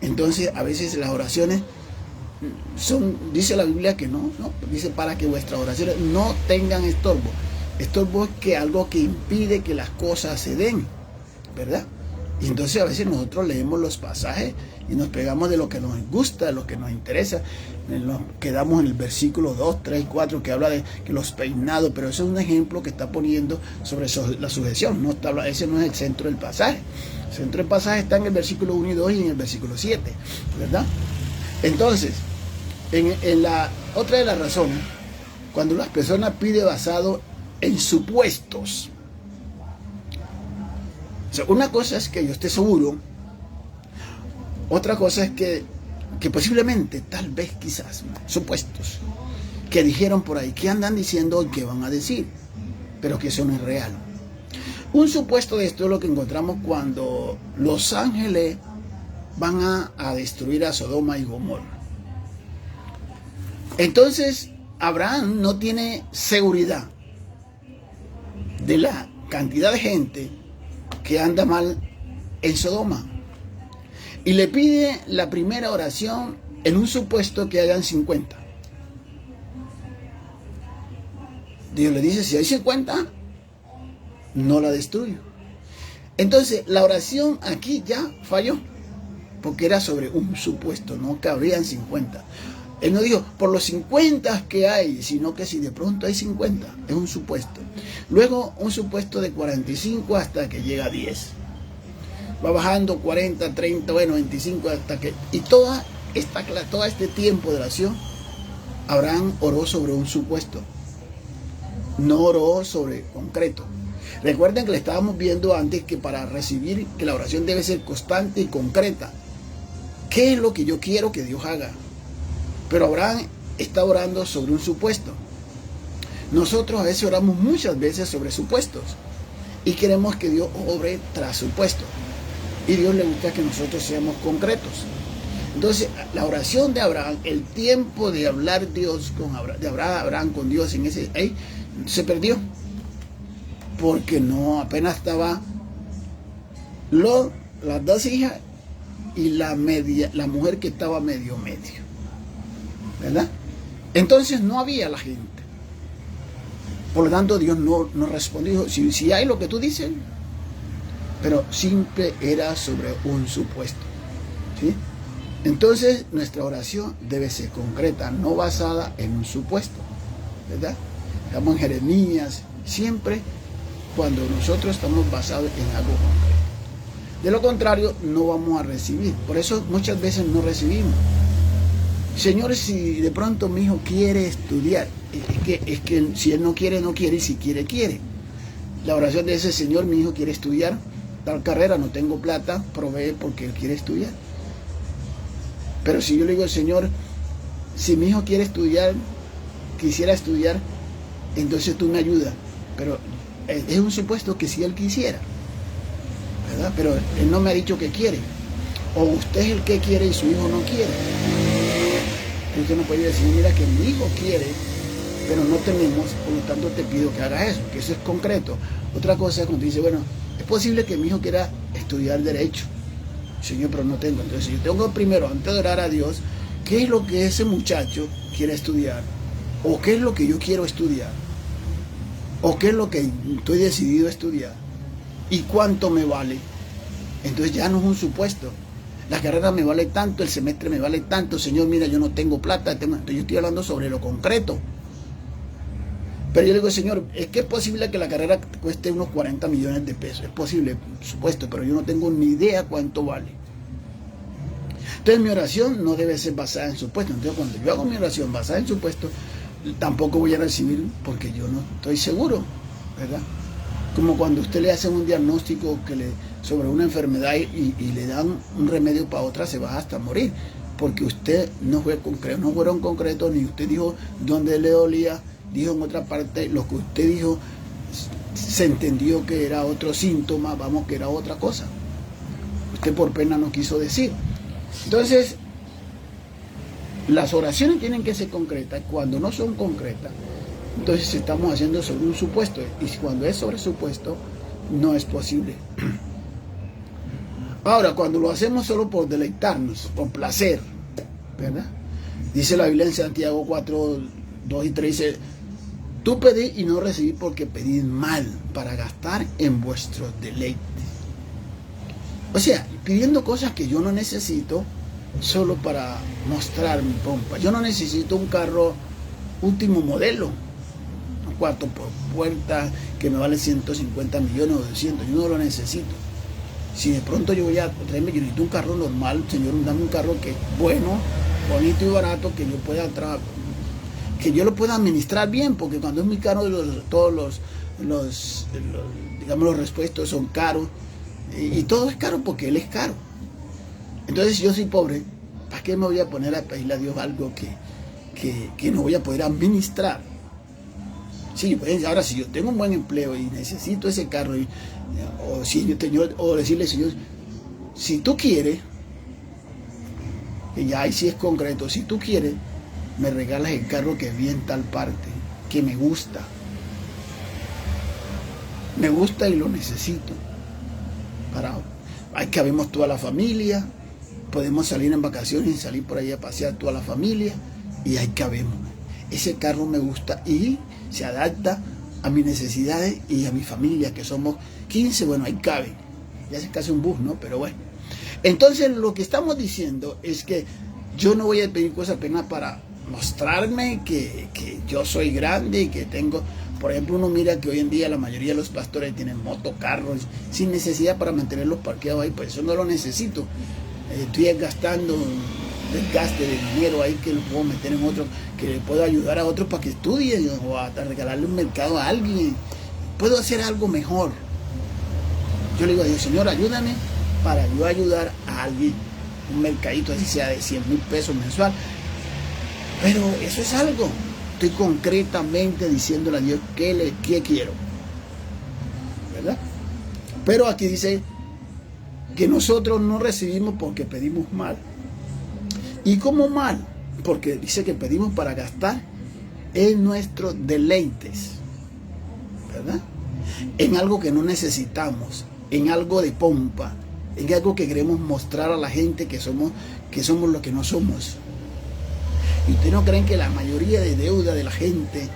Entonces, a veces las oraciones dice la Biblia que no, dice para que vuestras oraciones no tengan estorbo. Estorbo es que algo que impide que las cosas se den, ¿verdad? Y entonces a veces nosotros leemos los pasajes y nos pegamos de lo que nos gusta, de lo que nos interesa. Nos quedamos en el versículo 2, 3, 4 que habla de que los peinados, pero eso es un ejemplo que está poniendo sobre la sujeción. No está, ese no es el centro del pasaje. El centro del pasaje está en el versículo 1 y 2 y en el versículo 7, ¿verdad? Entonces, en la otra de las razones, cuando las personas piden basado en supuestos. O sea, una cosa es que yo esté seguro, otra cosa es que posiblemente, tal vez, quizás, supuestos, que dijeron por ahí, que andan diciendo que van a decir, pero que eso no es real. Un supuesto de esto es lo que encontramos cuando los ángeles van a destruir a Sodoma y Gomorra. Entonces, Abraham no tiene seguridad de la cantidad de gente que anda mal en Sodoma. Y le pide la primera oración en un supuesto que hayan 50. Dios le dice, si hay 50, no la destruyo. Entonces, la oración aquí ya falló, porque era sobre un supuesto, no cabrían 50. Él no dijo, por los 50 que hay, sino que si de pronto hay 50, es un supuesto. Luego, un supuesto de 45 hasta que llega a 10. Va bajando 40, 30, bueno, 25 hasta que... Y todo este tiempo de oración, Abraham oró sobre un supuesto. No oró sobre concreto. Recuerden que le estábamos viendo antes que para recibir, que la oración debe ser constante y concreta. ¿Qué es lo que yo quiero que Dios haga? Pero Abraham está orando sobre un supuesto. Nosotros a veces oramos muchas veces sobre supuestos y queremos que Dios obre tras supuestos. Y Dios le gusta que nosotros seamos concretos. Entonces, la oración de Abraham, el tiempo de hablar Dios con Abraham con Dios en ese ahí, se perdió. Porque no, apenas estaba las dos hijas y la mujer que estaba medio. ¿Verdad? Entonces no había la gente. Por lo tanto, Dios no respondió. Si hay lo que tú dices, pero siempre era sobre un supuesto. ¿Sí? Entonces, nuestra oración debe ser concreta, no basada en un supuesto. ¿Verdad? Estamos en Jeremías, siempre cuando nosotros estamos basados en algo concreto. De lo contrario, no vamos a recibir. Por eso muchas veces no recibimos. Señor, si de pronto mi hijo quiere estudiar, es que si él no quiere, no quiere, y si quiere, quiere. La oración de ese Señor, mi hijo quiere estudiar tal carrera, no tengo plata, provee porque él quiere estudiar. Pero si yo le digo, Señor, si mi hijo quiere estudiar, quisiera estudiar, entonces tú me ayudas. Pero es un supuesto que si él quisiera. ¿verdad? Pero él no me ha dicho que quiere. O usted es el que quiere y su hijo no quiere. Usted no puede decir, mira que mi hijo quiere, pero no tenemos, por lo tanto te pido que hagas eso, que eso es concreto. Otra cosa es cuando dice, bueno, es posible que mi hijo quiera estudiar Derecho. Señor, pero no tengo. Entonces yo tengo primero, antes de orar a Dios, ¿qué es lo que ese muchacho quiere estudiar? ¿O qué es lo que yo quiero estudiar? ¿O qué es lo que estoy decidido a estudiar? ¿Y cuánto me vale? Entonces ya no es un supuesto. La carrera me vale tanto, el semestre me vale tanto. Señor, mira, yo no tengo plata. Entonces yo estoy hablando sobre lo concreto. Pero yo le digo, Señor, es que es posible que la carrera cueste unos 40 millones de pesos. Es posible, por supuesto, pero yo no tengo ni idea cuánto vale. Entonces mi oración no debe ser basada en supuestos. Entonces cuando yo hago mi oración basada en supuestos, tampoco voy a recibir porque yo no estoy seguro, ¿verdad? Como cuando usted le hace un diagnóstico sobre una enfermedad y le dan un remedio para otra, se va hasta morir. Porque usted no fueron concretos, ni usted dijo dónde le dolía, dijo en otra parte, lo que usted dijo se entendió que era otro síntoma, vamos, que era otra cosa. Usted por pena no quiso decir. Entonces, las oraciones tienen que ser concretas. Cuando no son concretas, entonces estamos haciendo sobre un supuesto. Y cuando es sobre supuesto, no es posible. Ahora, cuando lo hacemos solo por deleitarnos, por placer, ¿verdad? Dice la Biblia en Santiago 4, 2 y 3, dice, tú pedís y no recibís porque pedís mal, para gastar en vuestros deleites. O sea, pidiendo cosas que yo no necesito, solo para mostrar mi pompa. Yo no necesito un carro último modelo, un cuarto por puerta que me vale 150 millones o 200, yo no lo necesito. Si de pronto yo voy a traerme, yo necesito un carro normal, Señor, dame un carro que es bueno, bonito y barato, que yo pueda que yo lo pueda administrar bien, porque cuando es muy caro, todos digamos, los repuestos son caros, y todo es caro porque Él es caro. Entonces, si yo soy pobre, ¿para qué me voy a poner a pedirle a Dios algo que no voy a poder administrar? Sí, pues, ahora, si yo tengo un buen empleo y necesito ese carro, o decirle, Señor, si tú quieres, que ya ahí sí es concreto, si tú quieres, me regalas el carro que vi en tal parte, que me gusta y lo necesito. Ahí cabemos toda la familia, podemos salir en vacaciones y salir por ahí a pasear toda la familia, y ahí cabemos. Ese carro me gusta y se adapta a mis necesidades y a mi familia, que somos 15, bueno, ahí cabe. Ya es casi un bus, ¿no? Pero bueno. Entonces lo que estamos diciendo es que yo no voy a pedir cosas apenas para mostrarme que yo soy grande y que tengo. Por ejemplo, uno mira que hoy en día la mayoría de los pastores tienen motocarros sin necesidad para mantenerlos parqueados ahí, pues eso no lo necesito. Estoy gastando desgaste de dinero ahí que lo puedo meter en otro, que le puedo ayudar a otros para que estudien, o hasta regalarle un mercado a alguien. Puedo hacer algo mejor. Yo le digo a Dios, Señor, ayúdame para yo ayudar a alguien, un mercadito así sea de 100,000 pesos mensual. Pero eso es algo. Estoy concretamente diciéndole a Dios qué quiero, ¿verdad? Pero aquí dice que nosotros no recibimos porque pedimos mal. ¿Y cómo mal? Porque dice que pedimos para gastar en nuestros deleites, ¿verdad? En algo que no necesitamos, en algo de pompa, en algo que queremos mostrar a la gente que somos lo que no somos. ¿Y ustedes no creen que la mayoría de deuda de la gente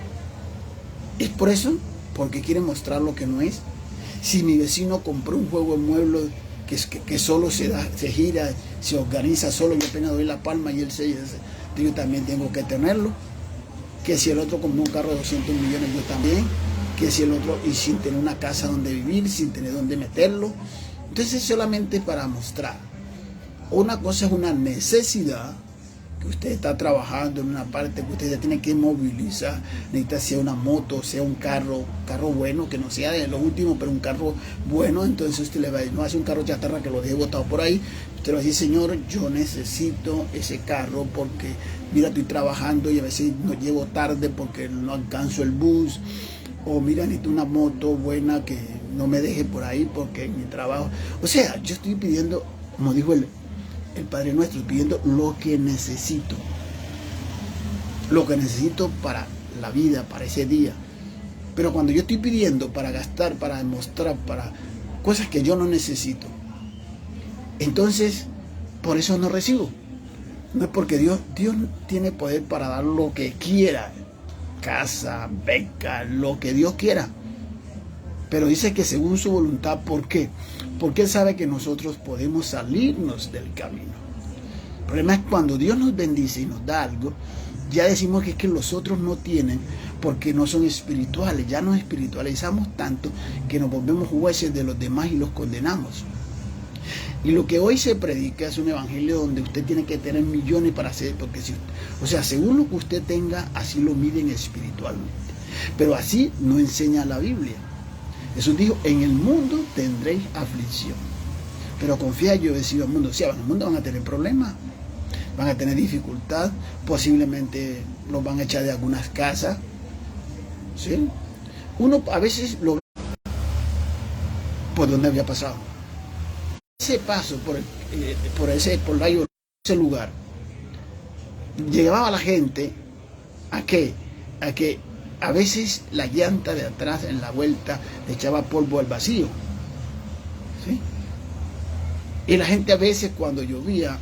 es por eso? Porque quiere mostrar lo que no es. Si mi vecino compró un juego de muebles que solo se gira, se organiza solo, yo apenas doy la palma y él yo también tengo que tenerlo. Que si el otro compró un carro de 200 millones, yo también. Que si el otro, y sin tener una casa donde vivir, sin tener donde meterlo. Entonces es solamente para mostrar. Una cosa es una necesidad, que usted está trabajando en una parte que usted ya tiene que movilizar, necesita sea una moto, sea un carro bueno, que no sea de lo último, pero un carro bueno. Entonces usted no hace un carro chatarra que lo deje botado por ahí. Usted le va a decir, Señor, yo necesito ese carro porque, mira, estoy trabajando y a veces no llego tarde porque no alcanzo el bus. O mira, necesito una moto buena que no me deje por ahí porque en mi trabajo. O sea, yo estoy pidiendo, como dijo el Padre Nuestro, pidiendo lo que necesito. Lo que necesito para la vida, para ese día. Pero cuando yo estoy pidiendo para gastar, para demostrar, para cosas que yo no necesito, entonces por eso no recibo. No es porque Dios tiene poder para dar lo que quiera, casa, beca, lo que Dios quiera. Pero dice que según su voluntad. ¿Por qué? Porque Él sabe que nosotros podemos salirnos del camino. El problema es cuando Dios nos bendice y nos da algo, ya decimos que es que los otros no tienen porque no son espirituales. Ya nos espiritualizamos tanto que nos volvemos jueces de los demás y los condenamos. Y lo que hoy se predica es un evangelio donde usted tiene que tener millones para hacer, porque o sea, según lo que usted tenga, así lo miden espiritualmente. Pero así no enseña la Biblia. Jesús dijo, en el mundo tendréis aflicción. Pero confía, yo he decidido al mundo. Sí, en el mundo van a tener problemas, van a tener dificultad, posiblemente los van a echar de algunas casas. ¿Sí? Uno a veces lo ve por donde había pasado. Ese paso por ese lugar llevaba a la gente a que a veces la llanta de atrás en la vuelta le echaba polvo al vacío. ¿Sí? Y la gente a veces cuando llovía,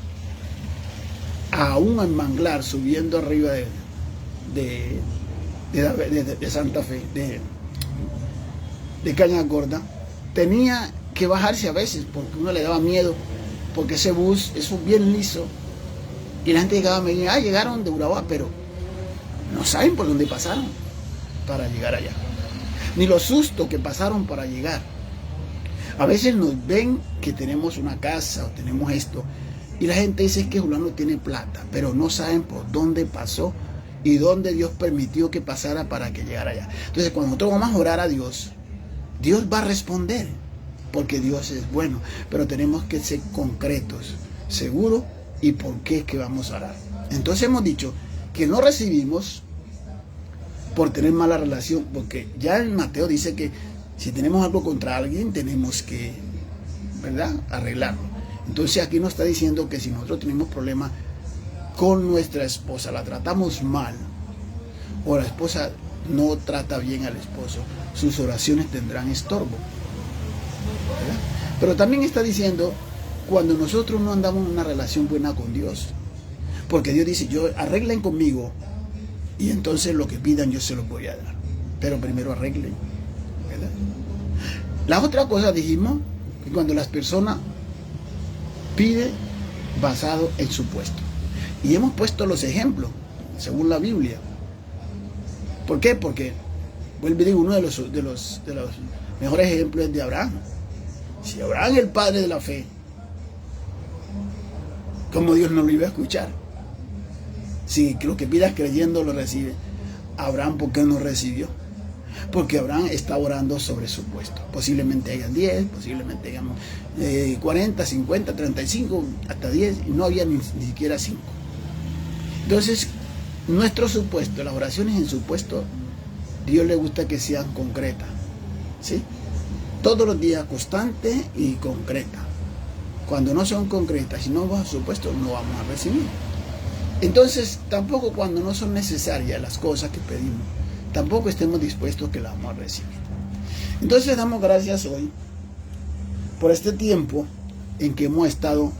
aún al manglar subiendo arriba de Santa Fe, de Caña Gorda, tenía que bajarse a veces porque uno le daba miedo, porque ese bus es bien liso y la gente llegaba a me decía, llegaron de Urabá, pero no saben por dónde pasaron para llegar allá, ni los sustos que pasaron para llegar. A veces nos ven que tenemos una casa o tenemos esto y la gente dice que Julano tiene plata, pero no saben por dónde pasó y dónde Dios permitió que pasara para que llegara allá. Entonces cuando nosotros vamos a orar a Dios, Dios va a responder, porque Dios es bueno, pero tenemos que ser concretos, seguros y por qué es que vamos a orar. Entonces hemos dicho que no recibimos por tener mala relación, porque ya en Mateo dice que si tenemos algo contra alguien tenemos que, ¿verdad?, arreglarlo. Entonces aquí nos está diciendo que si nosotros tenemos problemas con nuestra esposa, la tratamos mal, o la esposa no trata bien al esposo, sus oraciones tendrán estorbo, ¿verdad? Pero también está diciendo cuando nosotros no andamos en una relación buena con Dios, porque Dios dice, arreglen conmigo y entonces lo que pidan yo se los voy a dar, pero primero arreglen, ¿verdad? La otra cosa dijimos que cuando las personas piden basado en su puesto, y hemos puesto los ejemplos según la Biblia. ¿Por qué? Porque, vuelvo y digo, uno de los mejores ejemplos es de Abraham. Si Abraham es el padre de la fe, ¿cómo Dios no lo iba a escuchar? Si lo que pidas creyendo lo recibe. Abraham, ¿por qué no recibió? Porque Abraham está orando sobre su puesto. Posiblemente hayan 10, posiblemente hayamos 40, 50, 35, hasta 10, y no había ni siquiera 5. Entonces, nuestro supuesto, las oraciones en supuesto, Dios le gusta que sean concretas, ¿sí? Todos los días, constante y concreta. Cuando no son concretas y no va a supuesto, no vamos a recibir. Entonces, tampoco cuando no son necesarias las cosas que pedimos, tampoco estemos dispuestos que las vamos a recibir. Entonces, damos gracias hoy por este tiempo en que hemos estado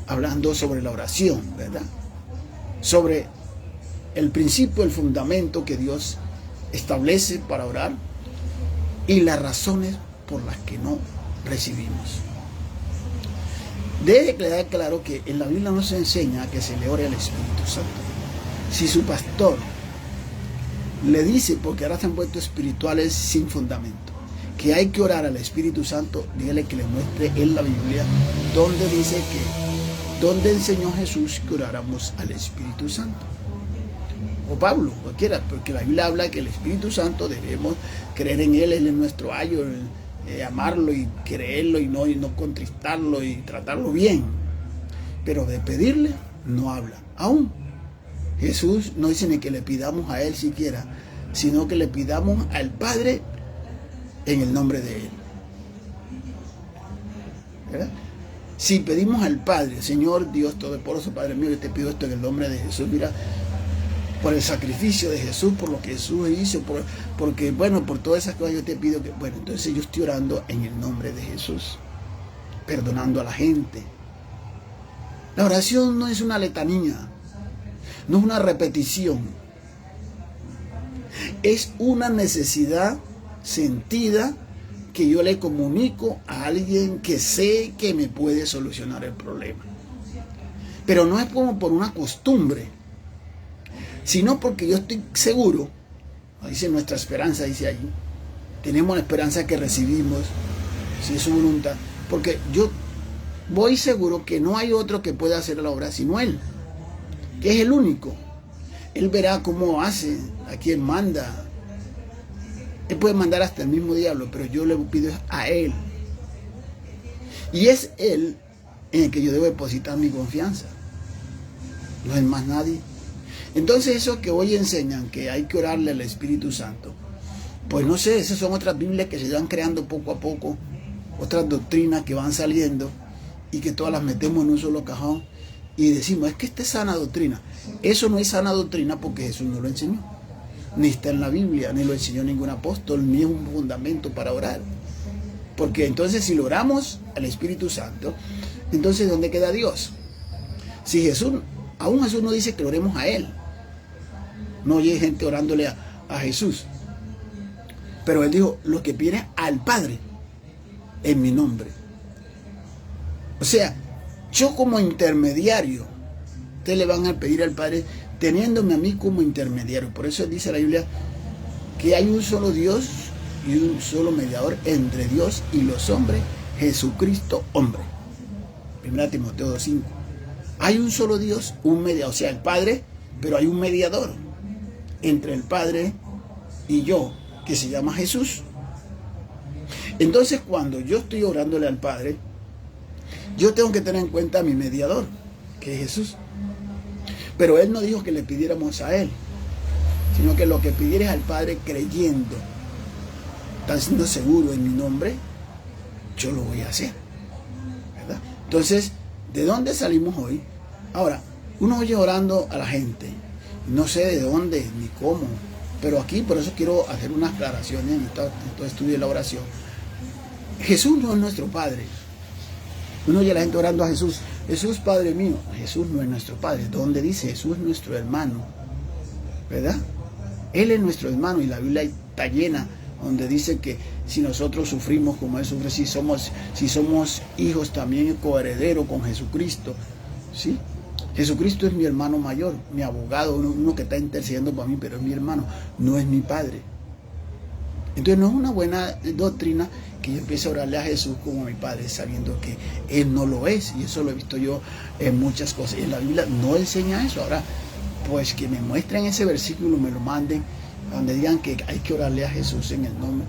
hablando sobre la oración, ¿verdad? Sobre el principio, el fundamento que Dios establece para orar y las razones por las que no recibimos. Debe quedar claro que en la Biblia no se enseña que se le ore al Espíritu Santo. Si su pastor le dice, porque ahora se han vuelto espirituales sin fundamento, que hay que orar al Espíritu Santo, dígale que le muestre en la Biblia donde dice que, donde enseñó Jesús que oráramos al Espíritu Santo. O Pablo, cualquiera, porque la Biblia habla que el Espíritu Santo debemos creer en Él es nuestro ayo, amarlo y creerlo y no contristarlo y tratarlo bien. Pero de pedirle no habla. Aún Jesús no dice ni que le pidamos a Él siquiera, sino que le pidamos al Padre en el nombre de Él. ¿verdad? Si pedimos al Padre, Señor Dios Todopoderoso, Padre mío, yo te pido esto en el nombre de Jesús, mira, por el sacrificio de Jesús, por lo que Jesús hizo, porque, bueno, por todas esas cosas yo te pido que, bueno, entonces yo estoy orando en el nombre de Jesús, perdonando a la gente. La oración no es una letanía, no es una repetición, es una necesidad sentida que yo le comunico a alguien que sé que me puede solucionar el problema. Pero no es como por una costumbre, sino porque yo estoy seguro, dice nuestra esperanza, dice allí, tenemos la esperanza que recibimos, si es su voluntad, porque yo voy seguro que no hay otro que pueda hacer la obra sino Él, que es el único. Él verá cómo hace, a quién manda. Él puede mandar hasta el mismo diablo, pero yo le pido a Él. Y es Él en el que yo debo depositar mi confianza. No es más nadie. Entonces eso que hoy enseñan, que hay que orarle al Espíritu Santo, pues no sé, esas son otras Biblias que se van creando poco a poco, otras doctrinas que van saliendo y que todas las metemos en un solo cajón y decimos, es que esta es sana doctrina. Eso no es sana doctrina porque Jesús no lo enseñó. Ni está en la Biblia, ni lo enseñó ningún apóstol, ni es un fundamento para orar. Porque entonces si lo oramos al Espíritu Santo, entonces ¿dónde queda Dios? Si Jesús, aún Jesús no dice que lo oremos a Él. No oye gente orándole a Jesús. Pero Él dijo, lo que pide al Padre en mi nombre. O sea, yo como intermediario, ustedes le van a pedir al Padre teniéndome a mí como intermediario. Por eso dice la Biblia que hay un solo Dios y un solo mediador entre Dios y los hombres, Jesucristo hombre. 1 Timoteo 2:5. Hay un solo Dios, un mediador, o sea, el Padre, pero hay un mediador entre el Padre y yo, que se llama Jesús. Entonces, cuando yo estoy orándole al Padre, yo tengo que tener en cuenta a mi mediador, que es Jesús. Pero Él no dijo que le pidiéramos a Él, sino que lo que pidieres al Padre creyendo, están siendo seguro en mi nombre, yo lo voy a hacer, ¿verdad? Entonces, ¿de dónde salimos hoy? Ahora, uno oye orando a la gente, no sé de dónde ni cómo, pero aquí por eso quiero hacer unas aclaraciones en todo estudio de la oración. Jesús no es nuestro Padre. Uno oye a la gente orando a Jesús, Jesús Padre mío. Jesús no es nuestro Padre. ¿Dónde dice Jesús es nuestro hermano? ¿Verdad? Él es nuestro hermano y la Biblia está llena donde dice que si nosotros sufrimos como Él sufre, si somos hijos también coherederos con Jesucristo, ¿sí? Jesucristo es mi hermano mayor, mi abogado, uno que está intercediendo por mí, pero es mi hermano, no es mi Padre. Entonces no es una buena doctrina que yo empiece a orarle a Jesús como mi Padre, sabiendo que Él no lo es, y eso lo he visto yo en muchas cosas. Y en la Biblia no enseña eso. Ahora, pues que me muestren ese versículo, me lo manden, donde digan que hay que orarle a Jesús en el nombre.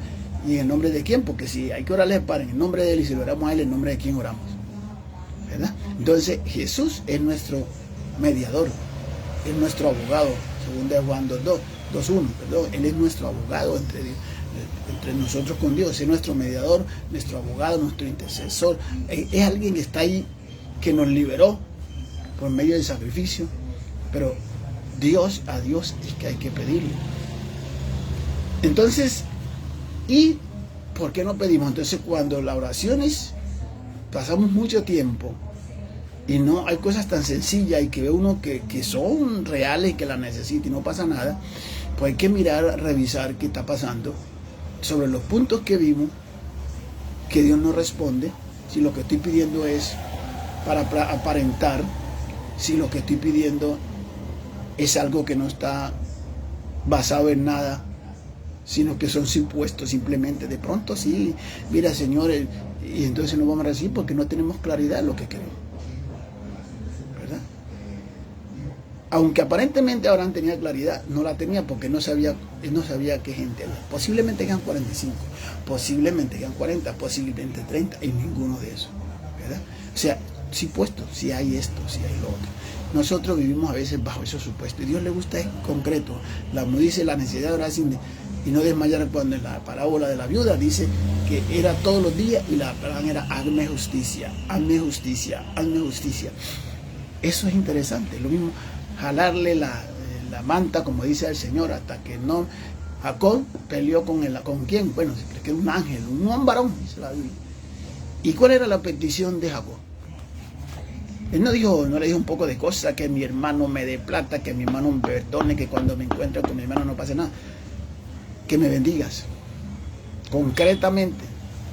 ¿Y en el nombre de quién? Porque si hay que orarle al Padre en el nombre de Él, y si lo oramos a Él, ¿en nombre de quién oramos? ¿Verdad? Entonces Jesús es nuestro mediador, es nuestro abogado, según de Juan 2:1, perdón. Él es nuestro abogado entre nosotros con Dios, es nuestro mediador, nuestro abogado, nuestro intercesor. Es alguien que está ahí, que nos liberó por medio del sacrificio, pero a Dios es que hay que pedirle. Entonces, ¿y por qué no pedimos? Entonces, cuando las oraciones pasamos mucho tiempo y no hay cosas tan sencillas y que ve uno que son reales y que las necesita y no pasa nada, pues hay que mirar, revisar qué está pasando sobre los puntos que vimos, que Dios no responde, si lo que estoy pidiendo es para aparentar, si lo que estoy pidiendo es algo que no está basado en nada, sino que son supuestos simplemente. De pronto sí, mira Señor, y entonces no vamos a recibir porque no tenemos claridad en lo que queremos, ¿verdad? Aunque aparentemente Abraham tenía claridad, no la tenía porque él no sabía qué gente había. Posiblemente eran 45, posiblemente eran 40, posiblemente 30 y ninguno de esos, ¿verdad? O sea, sí puesto, si hay esto, si hay lo otro. Nosotros vivimos a veces bajo esos supuestos y Dios le gusta es concreto. La dice la necesidad de orar y no desmayar, cuando en la parábola de la viuda dice que era todos los días y la palabra era hazme justicia, hazme justicia, hazme justicia. Eso es interesante. Lo mismo, jalarle la manta, como dice el Señor, hasta que no. Jacob peleó ¿con quién? Bueno, se cree que era un ángel, un varón, dice la Biblia. ¿Y cuál era la petición de Jacob? Él no le dijo un poco de cosas, que mi hermano me dé plata, que mi hermano me perdone, que cuando me encuentre con mi hermano no pase nada. Que me bendigas. Concretamente,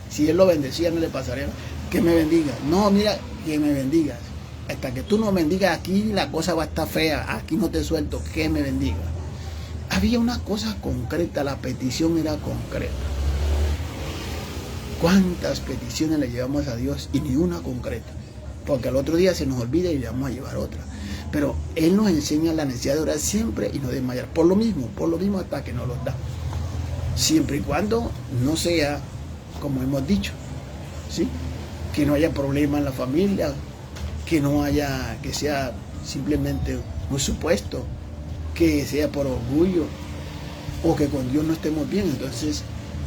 si él lo bendecía no le pasaría nada. Que me bendiga. No, mira, que me bendigas. Hasta que tú no me bendigas, aquí la cosa va a estar fea, aquí no te suelto, que me bendiga. Había una cosa concreta, la petición era concreta. ¿Cuántas peticiones le llevamos a Dios y ni una concreta? Porque al otro día se nos olvida y le vamos a llevar otra. Pero Él nos enseña la necesidad de orar siempre y no desmayar. Por lo mismo hasta que nos los da. Siempre y cuando no sea, como hemos dicho, ¿sí? Que no haya problema en la familia, que no haya, que sea simplemente un supuesto, que sea por orgullo, o que con Dios no estemos bien. Entonces,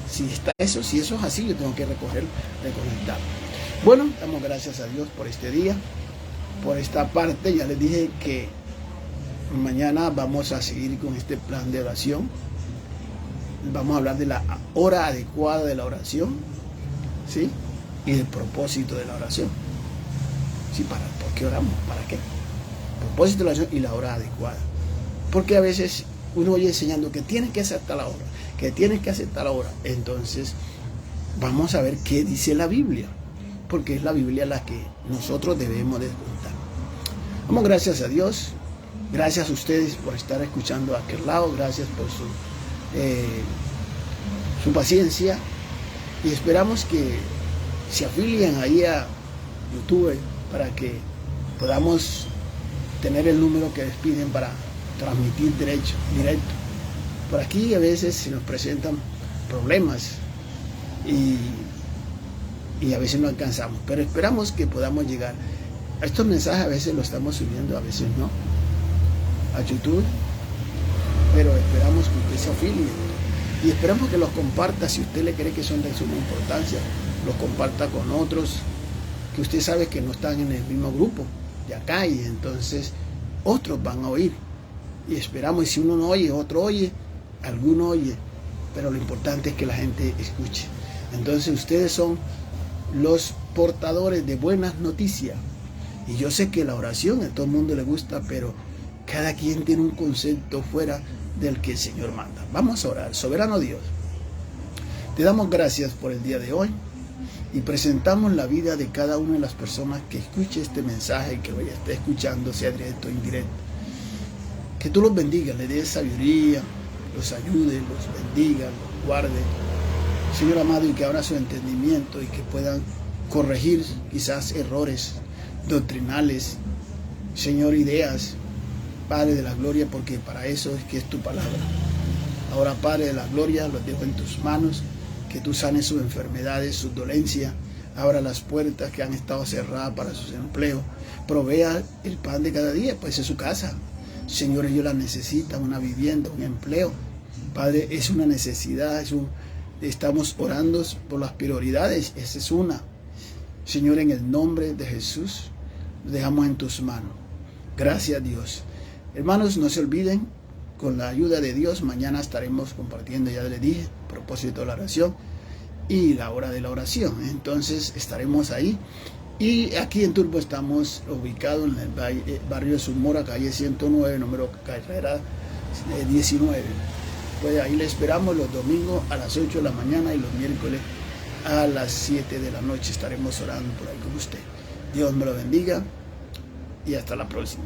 si eso es así, yo tengo que reconectar. Bueno, damos gracias a Dios por este día, por esta parte. Ya les dije que mañana vamos a seguir con este plan de oración. Vamos a hablar de la hora adecuada de la oración, ¿sí? Y del propósito de la oración. ¿Sí? ¿Por qué oramos? ¿Para qué? El propósito de la oración y la hora adecuada. Porque a veces uno oye enseñando que tienes que hacer tal hora, que tienes que hacer tal hora. Entonces, vamos a ver qué dice la Biblia, porque es la Biblia la que nosotros debemos de escuchar. Damos gracias a Dios, gracias a ustedes por estar escuchando a aquel lado, gracias por su paciencia, y esperamos que se afilien ahí a YouTube para que podamos tener el número que les piden para transmitir directo. Por aquí a veces se nos presentan problemas y a veces no alcanzamos, pero esperamos que podamos llegar. Estos mensajes a veces los estamos subiendo, a veces no, a YouTube, pero esperamos que usted se afilie y esperamos que los comparta. Si usted le cree que son de suma importancia, los comparta con otros que usted sabe que no están en el mismo grupo de acá, y entonces otros van a oír. Y esperamos, y si uno no oye, otro oye, alguno oye, pero lo importante es que la gente escuche. Entonces ustedes son los portadores de buenas noticias. Y yo sé que la oración a todo el mundo le gusta, pero cada quien tiene un concepto fuera del que el Señor manda. Vamos a orar. Soberano Dios, te damos gracias por el día de hoy y presentamos la vida de cada una de las personas que escuche este mensaje, que lo esté escuchando, sea directo o indirecto. Que tú los bendigas, les des sabiduría, los ayude, los bendiga, los guarde, Señor amado, y que abra su entendimiento y que puedan corregir quizás errores doctrinales, Señor, ideas, Padre de la gloria, porque para eso es que es tu palabra. Ahora, Padre de la gloria, los dejo en tus manos, que tú sanes sus enfermedades, sus dolencias, abra las puertas que han estado cerradas para sus empleos, provea el pan de cada día, pues es su casa. Señor, ellos la necesitan, una vivienda, un empleo. Padre, es una necesidad, estamos orando por las prioridades, esa es una. Señor, en el nombre de Jesús, lo dejamos en tus manos. Gracias, Dios. Hermanos, no se olviden, con la ayuda de Dios, mañana estaremos compartiendo, ya les dije, a propósito de la oración y la hora de la oración. Entonces estaremos ahí. Y aquí en Turbo estamos ubicados en el barrio de Sumora, calle 109, número carrera 19. Pues ahí le esperamos los domingos a las 8 de la mañana y los miércoles a las 7 de la noche estaremos orando por ahí con usted. Dios me lo bendiga y hasta la próxima.